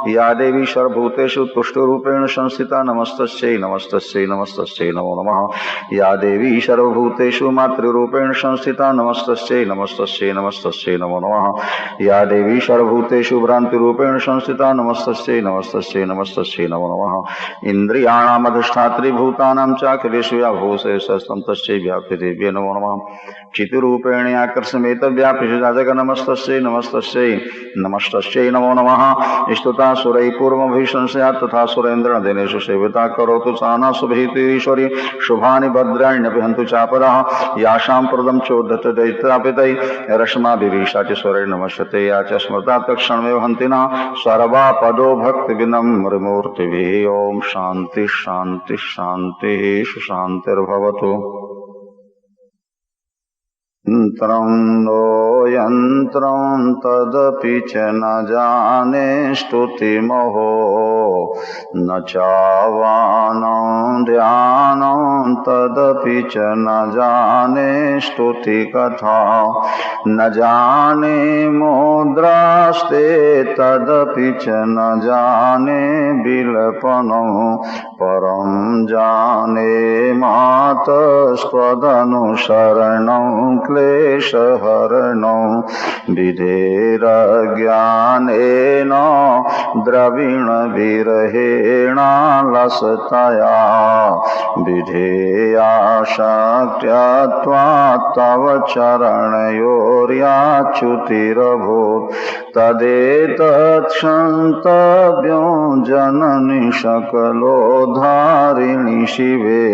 या देवी सर्वभूतेषु तुष्टरूपेण संस्थिता नमस्तस्यै नमस्तस्यै नमस्तस्यै नमो नमः। या देवी सर्वभूतेषु मातृरूपेण संस्थिता नमस्तस्यै नमस्तस्यै नमस्तस्यै नमो नमः। या देवी सर्वभूतेषु भ्रान्तिरूपेण संस्थिता नमस्तस्यै नमस्तस्यै नमस्तस्यै नमो नमः। इन्द्रियाणामधिष्ठात्री भूतानां चाखिलेषु या भूषे तस्यै व्याप्तिदेव्यै नमो नमः। चितिरूपेण आकर्षमेत व्यापिषजाजग नमस्तस्यै नमस्तस्यै नमस्तस्यै नमो नमः। स्तुता सुरैः पूर्वमभिशंसया तथा सुरेन्द्रनदिनेषु सेविता करोतु साना शुभैतीश्वरी शुभानि भद्राण्यपि हन्तु चापदाः। यासां प्रदं चोद्धत दैत्रापितैः रश्माभिरीशा च स्वरैः नमस्यते। या च स्मृता तत्क्षणमेव हन्ति नः सर्वापदो भक्तिविनम्रमूर्तिभिः। ॐ शान्ति शान्ति शान्तिः शान्तिर्भवतु। यन्त्रं नो यन्त्रं तदपि च न जाने स्तुतिमहो न चावानं ध्यानं तदपि च न जाने स्तुतिकथा न जाने मुद्रास्ते तदपि च न जाने बिलपनं परं जाने मातस्त्वदनुसरणं क्लेशहरणं विधेरज्ञानेन द्रविणविरहेणालसतया विधेया शक्त्या तव चरणयोर्याच्युतिरभूत् तदेतत्क्षन्तव्यो जननि सकलोद्धारिणि शिवे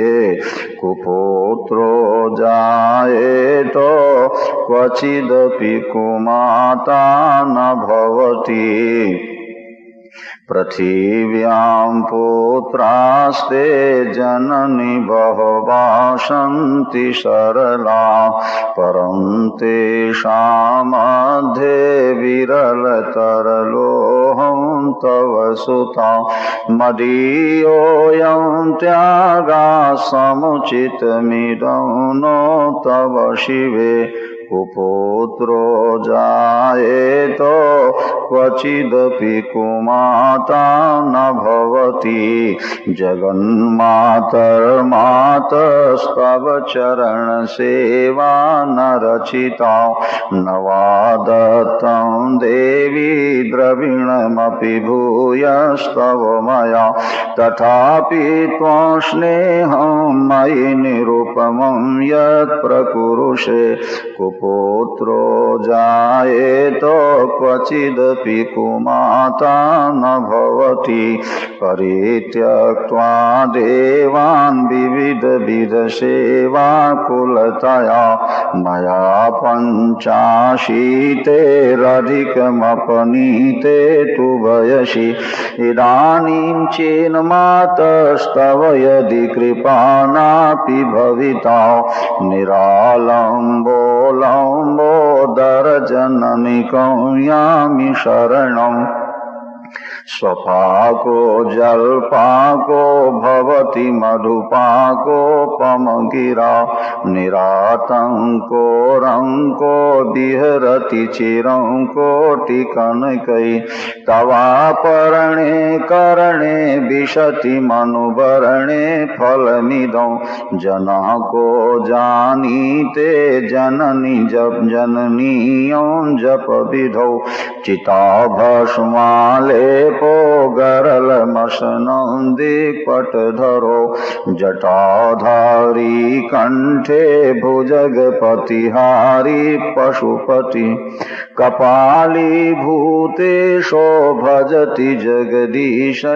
कुपुत्रो जायेत क्वचिदपि कुमाता न भवति पृथिव्यां पुत्रास्ते जननि बहवः सन्ति सरला परं तेषां मध्ये विरलतरलोऽहं तव सुता मदीयोऽयं त्यागः समुचितमिदं नो तव शिवे कुपुत्रो जायेत क्वचिदपि कुमाता न भवति जगन्मातर्मातस्तव चरणसेवा न रचिता न वा दत्तं देवी द्रविणमपि भूयस्तव मया तथापि त्वं स्नेहं मयि निरुपमं यत् प्रकुरुषे कुपुत्रो जायेत क्वचिदपि कुमाता न भवति परित्यक्त्वा देवान् विविधविधसेवाकुलतया मया पञ्चाशीतेरधिकमपनीते तु वयसि इदानीं चेन्मातस्तव यदि कृपा नापि भविता निरालम्बो लम्बोदरजननि कौयामि शरणम् स्वपाको जल्पाको भवति मधुपाकोपमगिरा निरातंको रंको विहरति चिरं कोटिकनकै तवापरणे करणे विशति मनुवरणे फलमिदं जनको जानीते जननी जप जननीयं जप विधौ चिताभस्मालेपो गरलमशनं दिक्पटधरो जटाधारी कंठे भुजगपतिहारी पशुपति कपाली भूतेशो भजति जगदीशैकपदवीं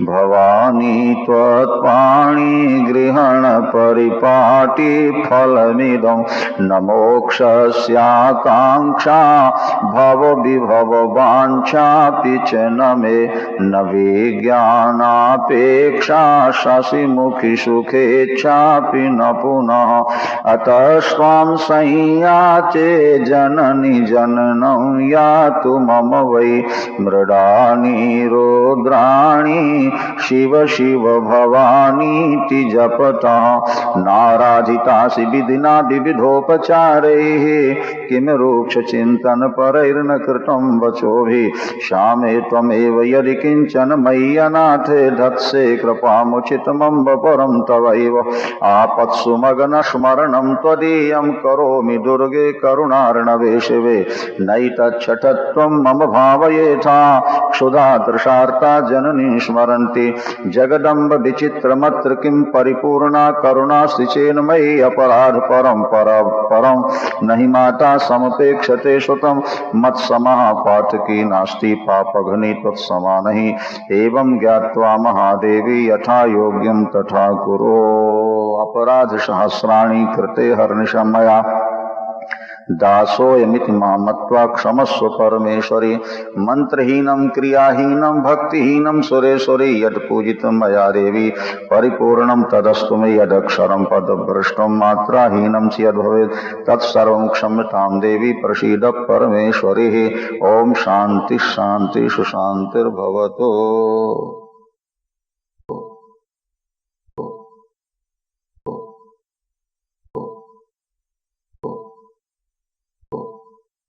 भवानी त्वत्पाणि गृहण परिपाटि फलमिदं न मोक्षस्याकाङ्क्षा भवविभव वाञ्छापि च न मे न विज्ञानापेक्षा शशिमुखि सुखेच्छापि न पुनः अतस्त्वं संयाचे जननी जननं यातु मम वै मृडानि रुद्राणि शिव शिव भवानीति जपतः नाराजितासि विधिना विविधोपचारैः किम रूक्ष चिंतन परैर्न कृतं वचोभिः श्यामे त्वमेव यदि किंचन मय्यनाथे धत्से कृपामुचितमम्ब परं तवैव आपत्सु मग्न स्मरणं त्वदीयं करोमि दुर्गे करुणार्णवे शिवे नैतच्छठत्वं मम भावयेथा क्षुधा तृषार्ता जननी स्मरन्ति जगदम्ब विचित्रमत्र किं परिपूर्णा करुणास्ति चेन्मयि अपराध परं नहि माता समपेक्षते सुतं मत्समः पातकी नास्ति पापघ्नि त्वत्समा नहि एवं ज्ञात्वा महादेवी यथा योग्यं तथा कुरु अपराध सहस्राणि कृते हर्निशं मया दासोऽयमिति मां मत्वा क्षमस्व परमेश्वरी मंत्रहीनं क्रियाहीनं भक्तिहीनं सुरेश्वरी यत् पूजितं मया देवी परिपूर्णं तदस्तु मे यदक्षरं पदभ्रष्टं मात्राहीनं च यद्भवेत् तत्सर्वं क्षम्यतां देवी प्रसीद परमेश्वरी। ओम शांति शांति सुशांतिर्भवतु।